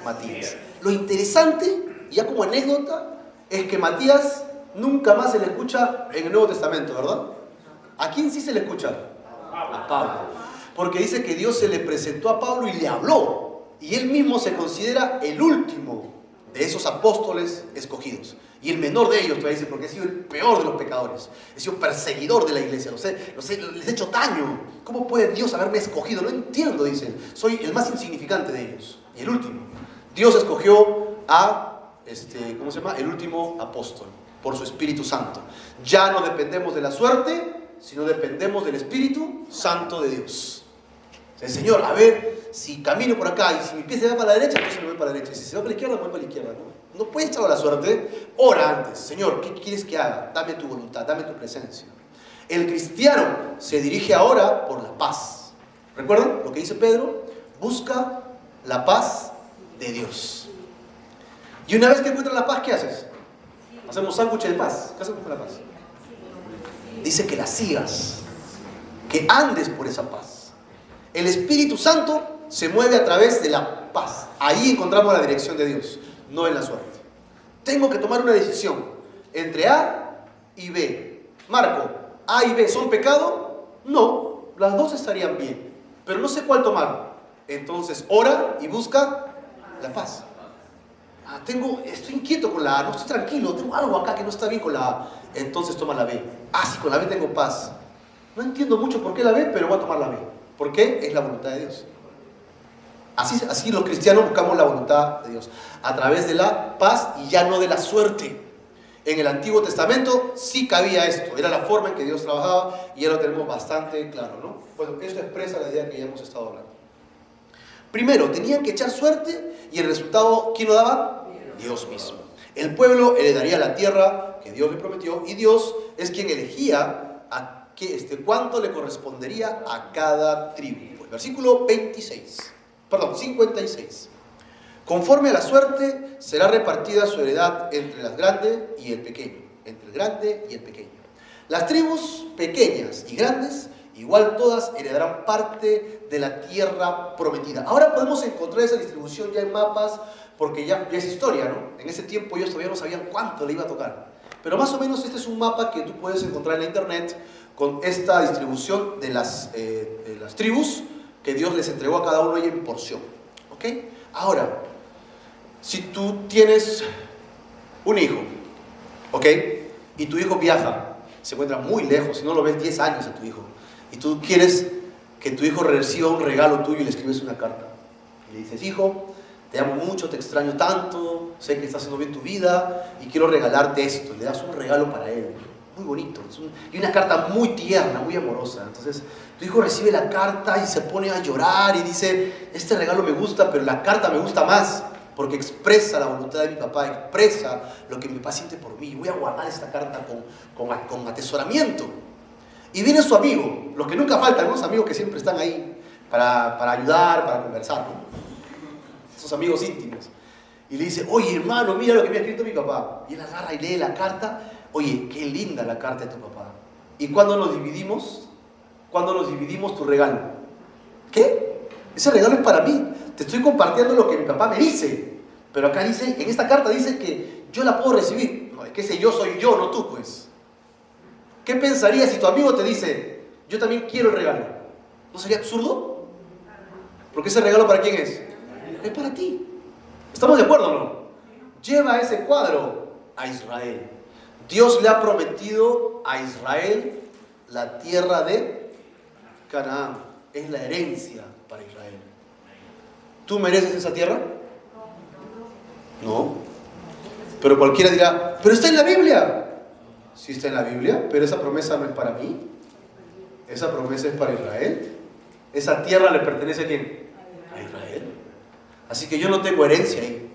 Speaker 1: Matías. Lo interesante, ya como anécdota, es que Matías nunca más se le escucha en el Nuevo Testamento, ¿verdad? ¿A quién sí se le escucha? A Pablo. Porque dice que Dios se le presentó a Pablo y le habló. Y él mismo se considera el último de esos apóstoles escogidos. Y el menor de ellos, te dice, porque he sido el peor de los pecadores. He sido perseguidor de la iglesia. Les he hecho daño. ¿Cómo puede Dios haberme escogido? No entiendo, dice él. Soy el más insignificante de ellos. Y el último. Dios escogió a, ¿cómo se llama? El último apóstol. Por su Espíritu Santo. Ya no dependemos de la suerte, sino dependemos del Espíritu Santo de Dios. O sea, Señor, a ver, si camino por acá y si mi pie se va para la derecha, entonces me voy para la derecha. Y si se va para la izquierda, me voy para la izquierda. No puedes echarlo a la suerte. Ora antes. Señor, ¿qué quieres que haga? Dame tu voluntad, dame tu presencia. El cristiano se dirige ahora por la paz. ¿Recuerdan lo que dice Pedro? Busca la paz de Dios. Y una vez que encuentras la paz, ¿qué haces? Hacemos sándwich de paz. ¿Qué hacemos con la paz? Dice que la sigas, que andes por esa paz. El Espíritu Santo se mueve a través de la paz. Ahí encontramos la dirección de Dios, no en la suerte. Tengo que tomar una decisión entre A y B. Marco, ¿A y B son pecado? No, las dos estarían bien, pero no sé cuál tomar. Entonces ora y busca la paz. Estoy inquieto con la A, no estoy tranquilo, tengo algo acá que no está bien con la A. Entonces toma la B. Sí, con la B tengo paz. No entiendo mucho por qué la B, pero voy a tomar la B. ¿Por qué? Es la voluntad de Dios. Así los cristianos buscamos la voluntad de Dios. A través de la paz y ya no de la suerte. En el Antiguo Testamento sí cabía esto. Era la forma en que Dios trabajaba y ya lo tenemos bastante claro, ¿no? Bueno, esto expresa la idea que ya hemos estado hablando. Primero, tenían que echar suerte y el resultado, ¿quién lo daba? Dios mismo. El pueblo heredaría la tierra que Dios le prometió y Dios es quien elegía cuánto le correspondería a cada tribu. Pues, versículo 56. Conforme a la suerte será repartida su heredad entre el grande y el pequeño. Entre el grande y el pequeño. Las tribus pequeñas y grandes, igual todas heredarán parte de la tierra prometida. Ahora podemos encontrar esa distribución ya en mapas, porque ya es historia, ¿no? En ese tiempo ellos todavía no sabían cuánto le iba a tocar. Pero más o menos este es un mapa que tú puedes encontrar en la internet con esta distribución de las tribus que Dios les entregó a cada uno en porción. ¿Ok? Ahora, si tú tienes un hijo, ¿ok? Y tu hijo viaja, se encuentra muy lejos, si no lo ves 10 años a tu hijo, y tú quieres que tu hijo reciba un regalo tuyo y le escribes una carta. Y le dices, hijo, te amo mucho, te extraño tanto, sé que estás haciendo bien tu vida y quiero regalarte esto. Y le das un regalo para él, muy bonito. Y una carta muy tierna, muy amorosa. Entonces, tu hijo recibe la carta y se pone a llorar y dice, este regalo me gusta, pero la carta me gusta más, porque expresa la voluntad de mi papá, expresa lo que mi papá siente por mí. Voy a guardar esta carta con atesoramiento. Y viene su amigo, los que nunca faltan, ¿no? Los amigos que siempre están ahí para ayudar, para conversar, ¿no? Esos amigos íntimos. Y le dice, oye hermano, mira lo que me ha escrito mi papá. Y él agarra y lee la carta. Oye, qué linda la carta de tu papá. ¿Y cuándo nos dividimos? ¿Cuándo nos dividimos tu regalo? ¿Qué? Ese regalo es para mí. Te estoy compartiendo lo que mi papá me dice. Pero acá dice, en esta carta dice que yo la puedo recibir. No, es que ese yo soy yo, no tú, pues. ¿Qué pensarías si tu amigo te dice, yo también quiero el regalo? ¿No sería absurdo? Porque ese regalo ¿para quién es? Es para ti. ¿Estamos de acuerdo o no? Lleva ese cuadro a Israel. Dios le ha prometido a Israel la tierra de Canaán. Es la herencia para Israel. ¿Tú mereces esa tierra? No. Pero cualquiera dirá, pero está en la Biblia. Sí está en la Biblia, pero esa promesa no es para mí. Esa promesa es para Israel. Esa tierra le pertenece ¿a quién? A Israel. Así que yo no tengo herencia ahí.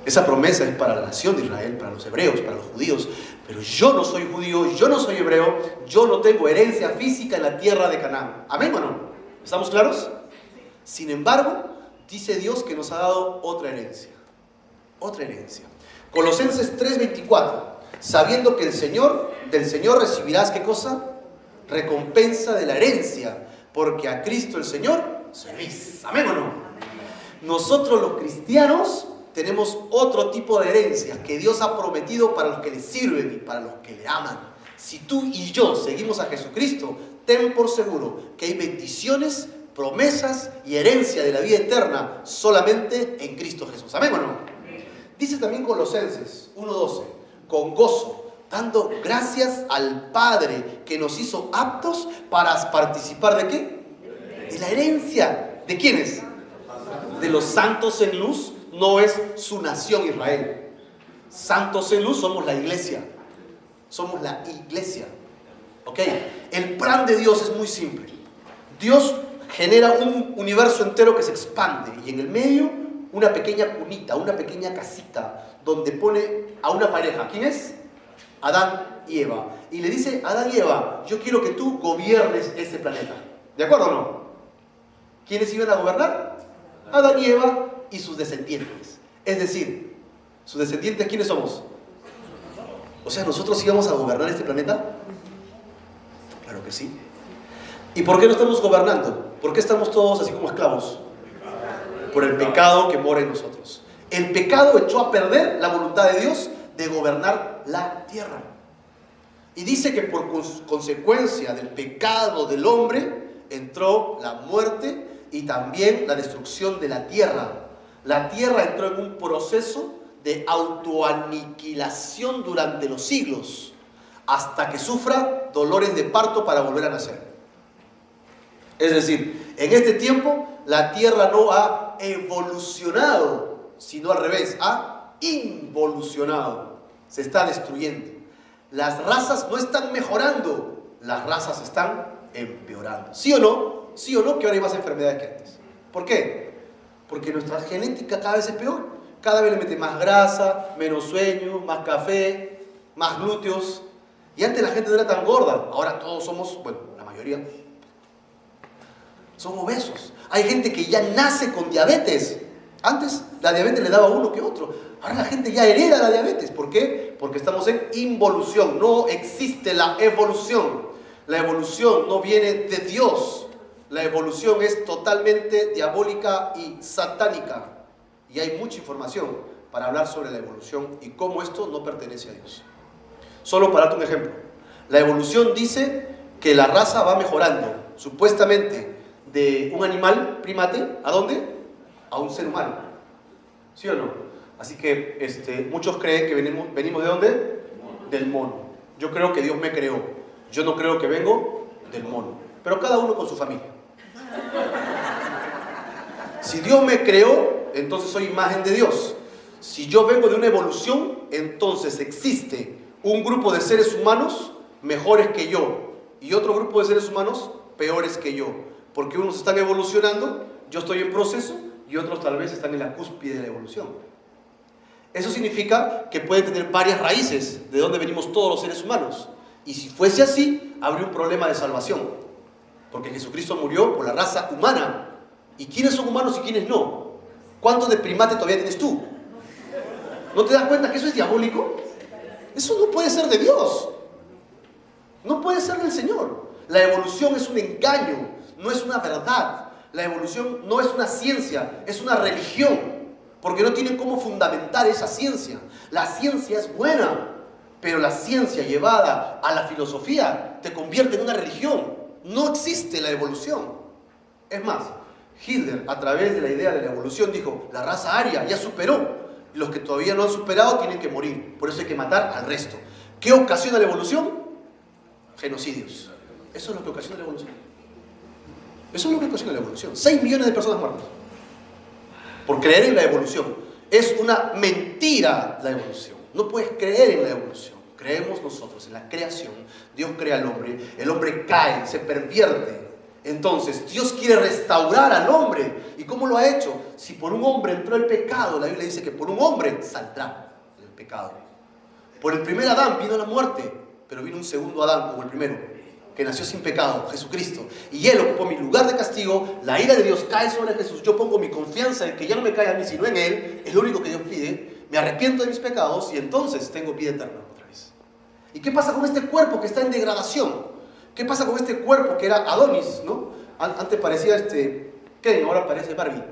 Speaker 1: Esa promesa es para la nación de Israel, para los hebreos, para los judíos. Pero yo no soy judío, yo no soy hebreo, yo no tengo herencia física en la tierra de Canaán. ¿Amén o no? ¿Estamos claros? Sin embargo, dice Dios que nos ha dado otra herencia. Otra herencia. Colosenses 3:24. sabiendo que del Señor recibirás, ¿qué cosa? Recompensa de la herencia, porque a Cristo el Señor servís. ¿Amén o no? Nosotros los cristianos tenemos otro tipo de herencia que Dios ha prometido para los que le sirven y para los que le aman. Si tú y yo seguimos a Jesucristo, ten por seguro que hay bendiciones, promesas y herencia de la vida eterna solamente en Cristo Jesús. ¿Amén o no? Dice también Colosenses 1:12, con gozo, dando gracias al Padre que nos hizo aptos para participar ¿de qué? De la herencia. ¿De quiénes? De los santos en luz. No es su nación Israel. Santos en luz somos la iglesia. Somos la iglesia. ¿Ok? El plan de Dios es muy simple. Dios genera un universo entero que se expande y en el medio una pequeña cunita, una pequeña casita donde pone a una pareja. ¿Quién es? Adán y Eva. Y le dice a Adán y Eva, yo quiero que tú gobiernes ese planeta. ¿De acuerdo o no? ¿Quiénes iban a gobernar? Adán y Eva y sus descendientes. Es decir, sus descendientes, ¿quiénes somos? O sea, ¿nosotros íbamos a gobernar este planeta? Claro que sí. ¿Y por qué no estamos gobernando? ¿Por qué estamos todos así como esclavos? Por el pecado que mora en nosotros. El pecado echó a perder la voluntad de Dios de gobernar la tierra. Y dice que por consecuencia del pecado del hombre entró la muerte y también la destrucción de la tierra. La tierra entró en un proceso de autoaniquilación durante los siglos, hasta que sufra dolores de parto para volver a nacer. Es decir, en este tiempo la tierra no ha evolucionado, sino al revés, ha involucionado. Se está destruyendo. Las razas no están mejorando, las razas están empeorando. ¿Sí o no? ¿Sí o no que ahora hay más enfermedades que antes? ¿Por qué? Porque nuestra genética cada vez es peor. Cada vez le mete más grasa, menos sueño, más café, más glúteos. Y antes la gente no era tan gorda. Ahora todos somos, bueno, la mayoría, son obesos. Hay gente que ya nace con diabetes. Antes la diabetes le daba a uno que otro. Ahora la gente ya hereda la diabetes. ¿Por qué? Porque estamos en involución. No existe la evolución. La evolución no viene de Dios. La evolución es totalmente diabólica y satánica. Y hay mucha información para hablar sobre la evolución y cómo esto no pertenece a Dios. Solo para darte un ejemplo. La evolución dice que la raza va mejorando, supuestamente, de un animal primate, ¿a dónde? A un ser humano. ¿Sí o no? Así que muchos creen que venimos ¿de dónde? Del mono. Yo creo que Dios me creó. Yo no creo que vengo del mono. Pero cada uno con su familia. Si Dios me creó, entonces soy imagen de Dios. Si yo vengo de una evolución, entonces existe un grupo de seres humanos mejores que yo y otro grupo de seres humanos peores que yo. Porque unos están evolucionando, yo estoy en proceso y otros tal vez están en la cúspide de la evolución. Eso significa que pueden tener varias raíces de donde venimos todos los seres humanos. Y si fuese así, habría un problema de salvación. Porque Jesucristo murió por la raza humana. ¿Y quiénes son humanos y quiénes no? ¿Cuántos de primate todavía tienes tú? ¿No te das cuenta que eso es diabólico? Eso no puede ser de Dios. No puede ser del Señor. La evolución es un engaño, no es una verdad. La evolución no es una ciencia, es una religión. Porque no tienen cómo fundamentar esa ciencia. La ciencia es buena, pero la ciencia llevada a la filosofía te convierte en una religión. No existe la evolución. Es más, Hitler, a través de la idea de la evolución, dijo, la raza aria ya superó. Los que todavía no han superado tienen que morir. Por eso hay que matar al resto. ¿Qué ocasiona la evolución? Genocidios. Eso es lo que ocasiona la evolución. Eso es lo que ocasiona la evolución. 6 millones de personas muertas por creer en la evolución. Es una mentira la evolución. No puedes creer en la evolución. Creemos nosotros en la creación. Dios crea al hombre. El hombre cae, se pervierte. Entonces, Dios quiere restaurar al hombre. ¿Y cómo lo ha hecho? Si por un hombre entró el pecado, la Biblia dice que por un hombre saldrá el pecado. Por el primer Adán vino la muerte, pero vino un segundo Adán como el primero, que nació sin pecado, Jesucristo. Y Él ocupó mi lugar de castigo. La ira de Dios cae sobre Jesús. Yo pongo mi confianza en que ya no me cae a mí, sino en Él. Es lo único que Dios pide. Me arrepiento de mis pecados y entonces tengo vida eterna otra vez. ¿Y qué pasa con este cuerpo que está en degradación? ¿Qué pasa con este cuerpo que era Adonis, ¿no? Antes parecía Ken, ahora parece Barney.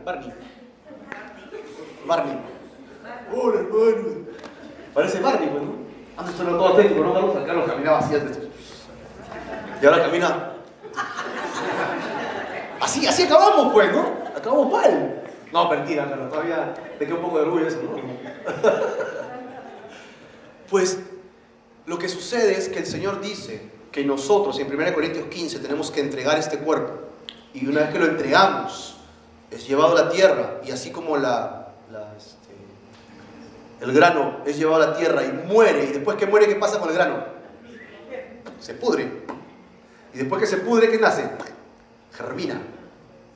Speaker 1: Hola, hermano. Parece Barney, pues, ¿no? Antes era todo atlético, ¿no? Carlos caminaba así antes. Y ahora camina. Así acabamos, pues, ¿no? Acabamos mal. No, mentira, Carlos, todavía te queda un poco de orgullo eso, ¿no? Pues lo que sucede es que el Señor dice que nosotros en 1 Corintios 15 tenemos que entregar este cuerpo. Y una vez que lo entregamos, es llevado a la tierra. Y así como el grano es llevado a la tierra y muere. Y después que muere, ¿qué pasa con el grano? Se pudre. Y después que se pudre, ¿qué nace? Germina.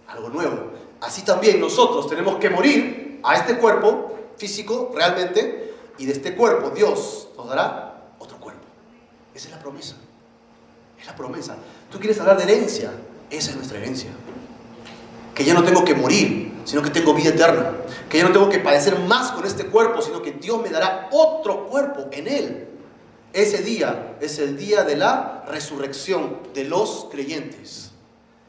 Speaker 1: Algo nuevo. Así también nosotros tenemos que morir a este cuerpo físico realmente. Y de este cuerpo Dios nos dará otro cuerpo. Esa es la promesa. Es la promesa. Tú quieres hablar de herencia. Esa es nuestra herencia. Que ya no tengo que morir, sino que tengo vida eterna. Que ya no tengo que padecer más con este cuerpo, sino que Dios me dará otro cuerpo en Él. Ese día es el día de la resurrección de los creyentes.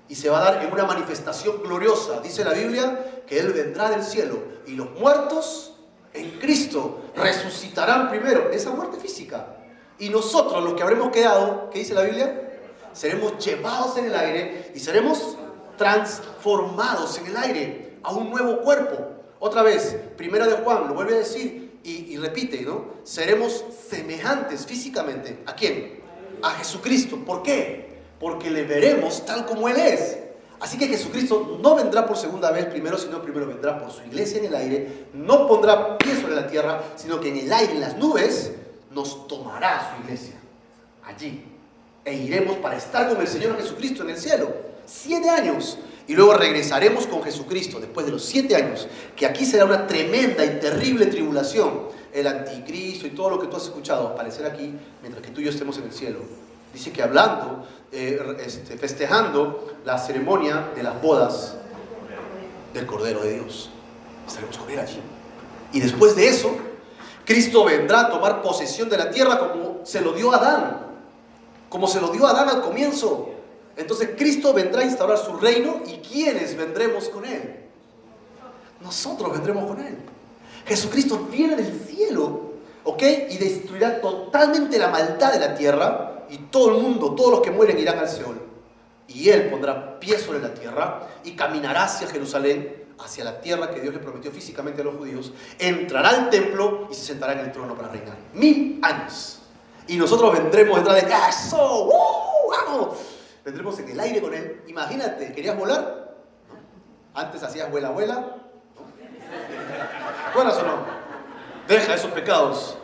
Speaker 1: Y se va a dar en una manifestación gloriosa. Dice la Biblia que Él vendrá del cielo y los muertos en Cristo resucitarán primero. Esa muerte física. Y nosotros, los que habremos quedado, ¿qué dice la Biblia? Seremos llevados en el aire y seremos transformados en el aire a un nuevo cuerpo. Otra vez, Primera de Juan, lo vuelve a decir y repite, ¿no? Seremos semejantes físicamente. ¿A quién? A Jesucristo. ¿Por qué? Porque le veremos tal como Él es. Así que Jesucristo no vendrá por segunda vez primero, sino primero vendrá por su iglesia en el aire. No pondrá pie sobre la tierra, sino que en el aire, en las nubes, nos tomará su iglesia allí e iremos para estar con el Señor Jesucristo en el cielo 7 años y luego regresaremos con Jesucristo después de los 7 años, que aquí será una tremenda y terrible tribulación. El anticristo y todo lo que tú has escuchado aparecer aquí mientras que tú y yo estemos en el cielo. Dice que hablando, festejando la ceremonia de las bodas del Cordero de Dios, estaremos con Él allí. Y después de eso Cristo vendrá a tomar posesión de la tierra como se lo dio a Adán. Como se lo dio a Adán al comienzo. Entonces Cristo vendrá a instaurar su reino. ¿Y quiénes vendremos con Él? Nosotros vendremos con Él. Jesucristo viene del cielo, ¿ok? Y destruirá totalmente la maldad de la tierra. Y todo el mundo, todos los que mueren irán al Seol. Y Él pondrá pie sobre la tierra y caminará hacia Jerusalén, hacia la tierra que Dios le prometió físicamente a los judíos, entrará al templo y se sentará en el trono para reinar 1000 años. Y nosotros vendremos detrás de eso. ¡Vamos! Vendremos en el aire con Él. Imagínate, ¿querías volar? ¿No? Antes hacías vuela, vuela. ¿No? ¿Buenas o no? Deja esos pecados.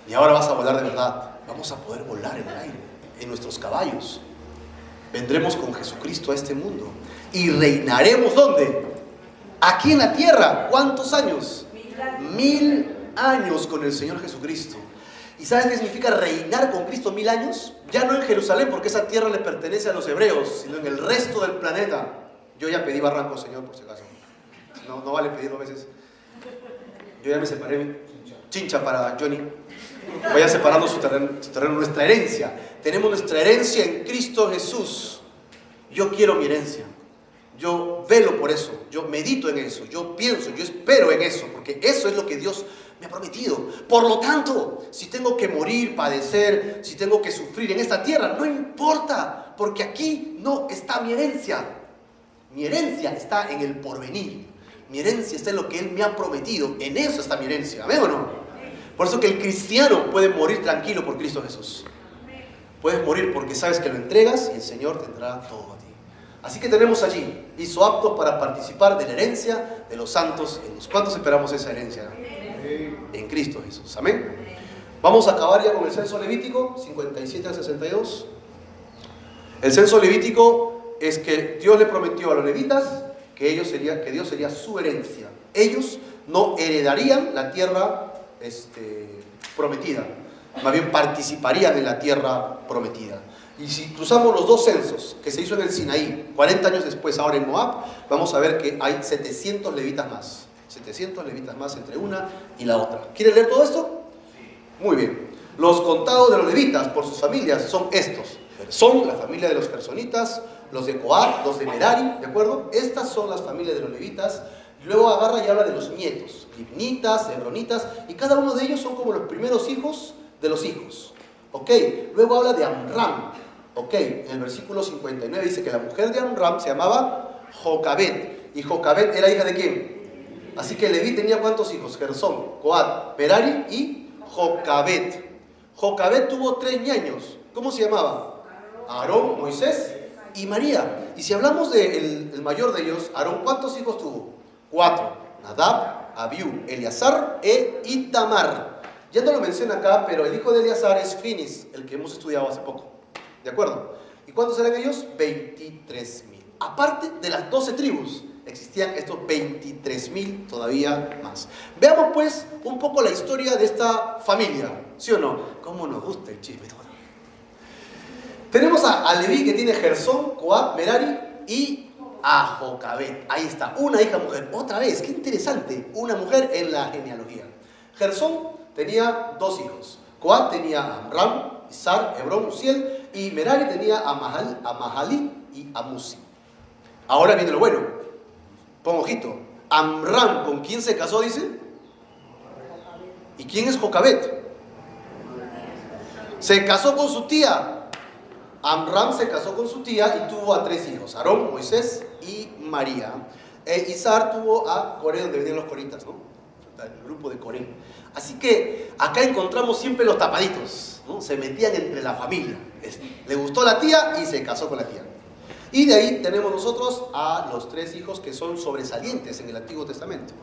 Speaker 1: Y ahora vas a volar de verdad. Vamos a poder volar en el aire, en nuestros caballos. Vendremos con Jesucristo a este mundo. Y reinaremos, ¿dónde? Aquí en la tierra. ¿Cuántos años? 1000 años con el Señor Jesucristo. ¿Y sabes qué significa reinar con Cristo 1000 años? Ya no en Jerusalén, porque esa tierra le pertenece a los hebreos, sino en el resto del planeta. Yo ya pedí barranco, Señor, por si acaso. No vale pedir 2 veces. Yo ya me separé. Chincha para Johnny. Vaya separando su terreno, nuestra herencia. Tenemos nuestra herencia en Cristo Jesús. Yo quiero mi herencia. Yo velo por eso. Yo medito en eso. Yo pienso, yo espero en eso. Porque eso es lo que Dios me ha prometido. Por lo tanto, si tengo que morir, padecer, si tengo que sufrir en esta tierra, no importa. Porque aquí no está mi herencia. Mi herencia está en el porvenir. Mi herencia está en lo que Él me ha prometido. En eso está mi herencia. ¿Amén o no? Por eso que el cristiano puede morir tranquilo por Cristo Jesús. Puedes morir porque sabes que lo entregas y el Señor tendrá todo a ti. Así que tenemos allí, hizo aptos para participar de la herencia de los santos en los cuantos esperamos esa herencia. En Cristo Jesús. Amén. Vamos a acabar ya con el censo levítico 57 al 62. El censo levítico es que Dios le prometió a los levitas que Dios sería su herencia. Ellos no heredarían la tierra prometida, más bien participarían en la tierra prometida. Y si cruzamos los 2 censos que se hizo en el Sinaí 40 años después, ahora en Moab, vamos a ver que hay 700 levitas más. 700 levitas más entre una y la otra. ¿Quieren leer todo esto? Muy bien. Los contados de los levitas por sus familias son estos. Gersón, la familia de los gersonitas, los de Coat, los de Merari, ¿de acuerdo? Estas son las familias de los levitas. Luego agarra y habla de los nietos, libnitas, hebronitas, y cada uno de ellos son como los primeros hijos de los hijos. ¿Ok? Luego habla de Amram. ¿Ok? En el versículo 59 dice que la mujer de Amram se llamaba Jocabet. ¿Y Jocabet era hija de quién? Así que Leví tenía ¿cuántos hijos? Gersón, Coat, Merari y Jocabet. Jocabet tuvo 3 ñaños. ¿Cómo se llamaba? Aarón, Moisés y María. Y si hablamos del mayor de ellos, Aarón, ¿cuántos hijos tuvo? 4. Nadab, Abiú, Eleazar e Itamar. Ya no lo menciona acá, pero el hijo de Eleazar es Finis, el que hemos estudiado hace poco. ¿De acuerdo? ¿Y cuántos eran ellos? 23.000. Aparte de las 12 tribus, existían estos 23.000 todavía más. Veamos pues un poco la historia de esta familia. ¿Sí o no? ¿Cómo nos gusta el chisme? Tenemos a Leví, que tiene Gersón, Coat, Merari y a Jocabet. Ahí está, una hija mujer. Otra vez, qué interesante, una mujer en la genealogía. Gersón tenía 2 hijos. Coat tenía a Amram, Izar, Hebrón, Uziel, y Merari tenía a Mahalí y a Musi. Ahora viene lo bueno. Pon ojito. Amram, ¿con quién se casó, dice? ¿Y quién es Jocabet? Se casó con su tía. Amram se casó con su tía y tuvo a 3 hijos, Aarón, Moisés y María. Izar tuvo a Coré, donde venían los coritas, ¿no? El grupo de Coré. Así que acá encontramos siempre los tapaditos, ¿no? Se metían entre la familia. Le gustó la tía y se casó con la tía. Y de ahí tenemos nosotros a los 3 hijos que son sobresalientes en el Antiguo Testamento.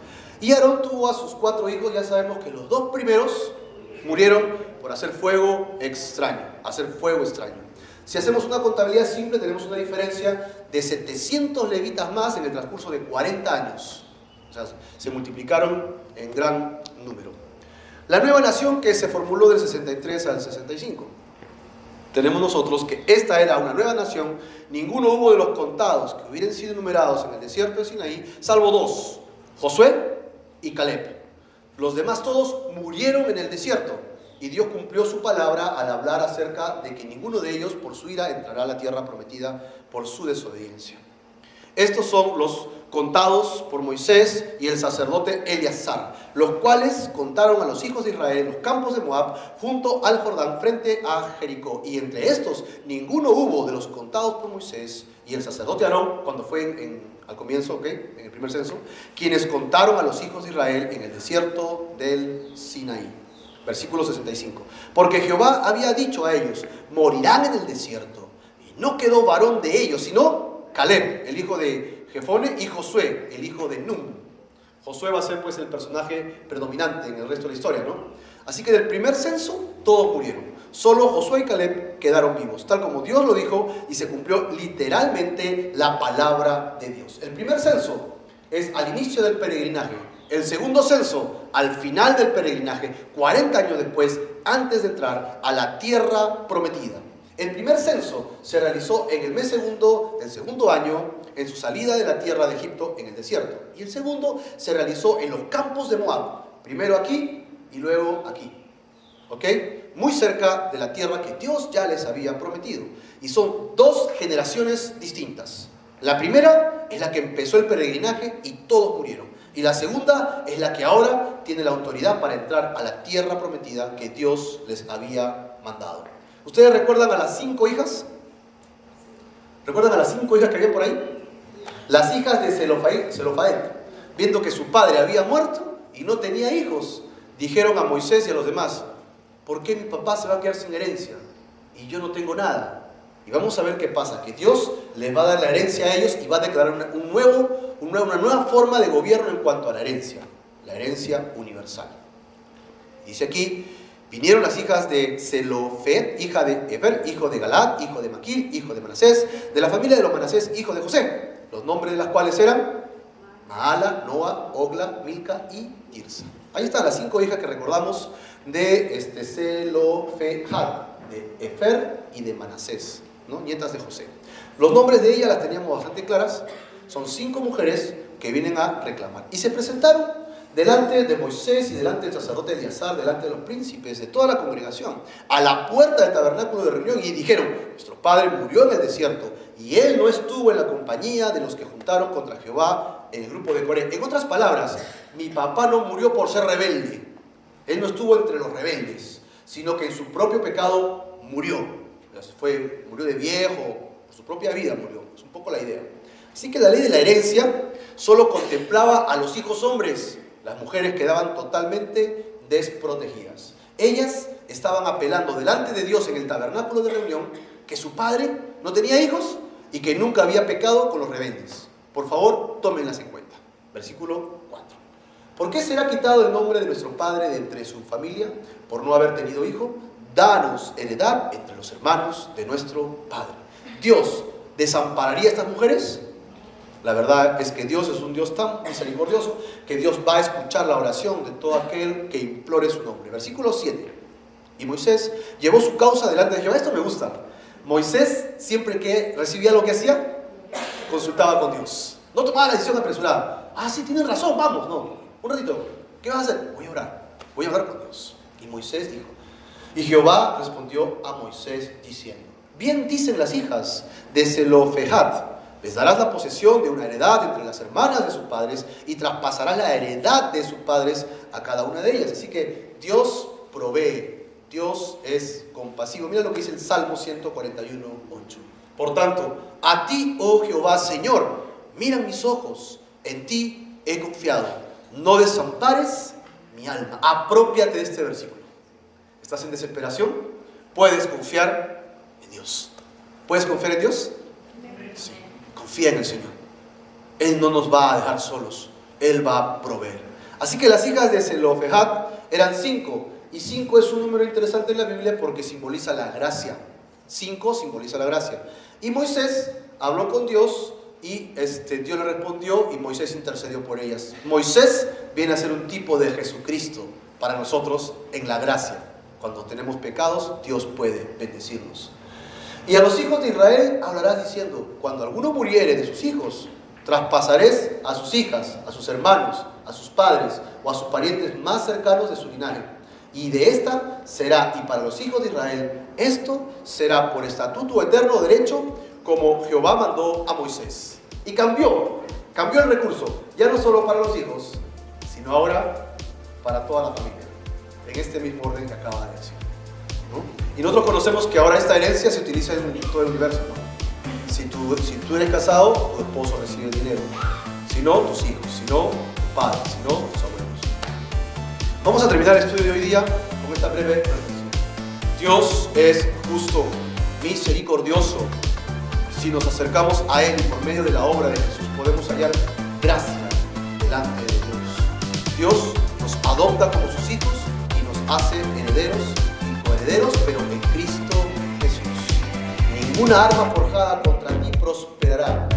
Speaker 1: Y Aarón tuvo a sus 4 hijos. Ya sabemos que los 2 primeros murieron por hacer fuego extraño. Si hacemos una contabilidad simple, tenemos una diferencia de 700 levitas más en el transcurso de 40 años. O sea, se multiplicaron en gran número. La nueva nación que se formuló del 63 al 65. Tenemos nosotros que esta era una nueva nación. Ninguno hubo de los contados que hubieran sido enumerados en el desierto de Sinaí, salvo 2, Josué y Caleb. Los demás todos murieron en el desierto. Y Dios cumplió su palabra al hablar acerca de que ninguno de ellos por su ira entrará a la tierra prometida por su desobediencia. Estos son los contados por Moisés y el sacerdote Eleazar, los cuales contaron a los hijos de Israel en los campos de Moab junto al Jordán frente a Jericó. Y entre estos ninguno hubo de los contados por Moisés y el sacerdote Aarón, cuando fue al comienzo, en el primer censo, quienes contaron a los hijos de Israel en el desierto del Sinaí. Versículo 65. Porque Jehová había dicho a ellos: morirán en el desierto. Y no quedó varón de ellos, sino Caleb, el hijo de Jefone, y Josué, el hijo de Nun. Josué va a ser pues el personaje predominante en el resto de la historia, ¿no? Así que del primer censo todos murieron. Solo Josué y Caleb quedaron vivos, tal como Dios lo dijo, y se cumplió literalmente la palabra de Dios. El primer censo es al inicio del peregrinaje. El segundo censo, al final del peregrinaje, 40 años después, antes de entrar a la tierra prometida. El primer censo se realizó en el mes segundo del segundo año, en su salida de la tierra de Egipto en el desierto. Y el segundo se realizó en los campos de Moab. Primero aquí y luego aquí. ¿Ok? Muy cerca de la tierra que Dios ya les había prometido. Y son 2 generaciones distintas. La primera es la que empezó el peregrinaje y todos murieron. Y la segunda es la que ahora tiene la autoridad para entrar a la tierra prometida que Dios les había mandado. ¿Ustedes recuerdan a las 5 hijas? ¿Recuerdan a las 5 hijas que había por ahí? Las hijas de Zelofaed, viendo que su padre había muerto y no tenía hijos, dijeron a Moisés y a los demás: ¿por qué mi papá se va a quedar sin herencia y yo no tengo nada? Y vamos a ver qué pasa, que Dios les va a dar la herencia a ellos y va a declarar una nueva forma de gobierno en cuanto a la herencia universal. Dice aquí: vinieron las hijas de Zelofed, hija de Eber, hijo de Galad, hijo de Maquir, hijo de Manasés, de la familia de los Manasés, hijo de José, los nombres de las cuales eran Maala, Noa, Ogla, Milca y Tirsa. Ahí están las 5 hijas que recordamos de Zelofehad, de Efer y de Manasés, ¿no? Nietas de José. Los nombres de ellas las teníamos bastante claras. Son 5 mujeres que vienen a reclamar. Y se presentaron delante de Moisés y delante del sacerdote Eleazar, delante de los príncipes, de toda la congregación, a la puerta del tabernáculo de reunión, y dijeron: nuestro padre murió en el desierto, y él no estuvo en la compañía de los que juntaron contra Jehová en el grupo de Coré. En otras palabras, mi papá no murió por ser rebelde, él no estuvo entre los rebeldes, sino que en su propio pecado murió. Murió de viejo, por su propia vida murió. Es un poco la idea. Así que la ley de la herencia solo contemplaba a los hijos hombres. Las mujeres quedaban totalmente desprotegidas. Ellas estaban apelando delante de Dios en el tabernáculo de reunión que su padre no tenía hijos y que nunca había pecado con los rebeldes. Por favor, tómenlas en cuenta. Versículo 4. ¿Por qué será quitado el nombre de nuestro padre de entre su familia por no haber tenido hijo? Danos heredad entre los hermanos de nuestro padre. ¿Dios desampararía a estas mujeres? La verdad es que Dios es un Dios tan misericordioso que Dios va a escuchar la oración de todo aquel que implore su nombre. Versículo 7. Y Moisés llevó su causa delante de Jehová. Esto me gusta. Moisés, siempre que recibía lo que hacía, consultaba con Dios. No tomaba la decisión apresurada. Ah, sí, tienes razón, vamos. No, un ratito. ¿Qué vas a hacer? Voy a orar con Dios. Y Moisés dijo. Y Jehová respondió a Moisés diciendo: bien dicen las hijas de Zelofehad, les darás la posesión de una heredad entre las hermanas de sus padres y traspasarás la heredad de sus padres a cada una de ellas. Así que Dios provee, Dios es compasivo. Mira lo que dice el Salmo 141:8. Por tanto, a ti, oh Jehová, Señor, miran mis ojos, en ti he confiado. No desampares mi alma. Apropiate de este versículo. ¿Estás en desesperación? Puedes confiar en Dios. ¿Puedes confiar en Dios? Sí. Confía en el Señor. Él no nos va a dejar solos. Él va a proveer. Así que las hijas de Zelofehad eran 5. Y 5 es un número interesante en la Biblia porque simboliza la gracia. 5 simboliza la gracia. Y Moisés habló con Dios y Dios le respondió y Moisés intercedió por ellas. Moisés viene a ser un tipo de Jesucristo para nosotros en la gracia. Cuando tenemos pecados, Dios puede bendecirnos. Y a los hijos de Israel hablarás diciendo: cuando alguno muriere de sus hijos, traspasaréis a sus hijas, a sus hermanos, a sus padres o a sus parientes más cercanos de su linaje. Y de esta será, y para los hijos de Israel, esto será por estatuto eterno derecho, como Jehová mandó a Moisés. Y cambió el recurso, ya no solo para los hijos, sino ahora para toda la familia, en este mismo orden que acaba de decir, ¿no? Y nosotros conocemos que ahora esta herencia se utiliza en todo el universo, ¿no? Si tú eres casado, tu esposo recibe el dinero. Si no, tus hijos. Si no, tu padre. Si no, tus abuelos. Vamos a terminar el estudio de hoy día con esta breve reflexión. Dios es justo, misericordioso. Si nos acercamos a Él y por medio de la obra de Jesús podemos hallar gracia delante de Dios. Dios nos adopta como sus hijos y nos hace herederos y coherederos, pero en Cristo Jesús. Ninguna arma forjada contra ti prosperará,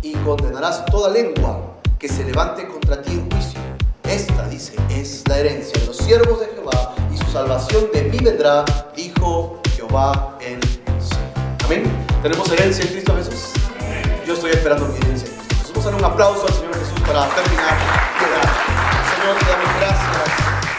Speaker 1: y condenarás toda lengua que se levante contra ti en juicio. Esta, dice, es la herencia de los siervos de Jehová, y su salvación de mí vendrá, dijo Jehová el Señor. Amén. ¿Tenemos herencia en Cristo Jesús? Yo estoy esperando mi herencia en Cristo Jesús. Vamos a dar un aplauso al Señor Jesús para terminar. Señor, te damos gracias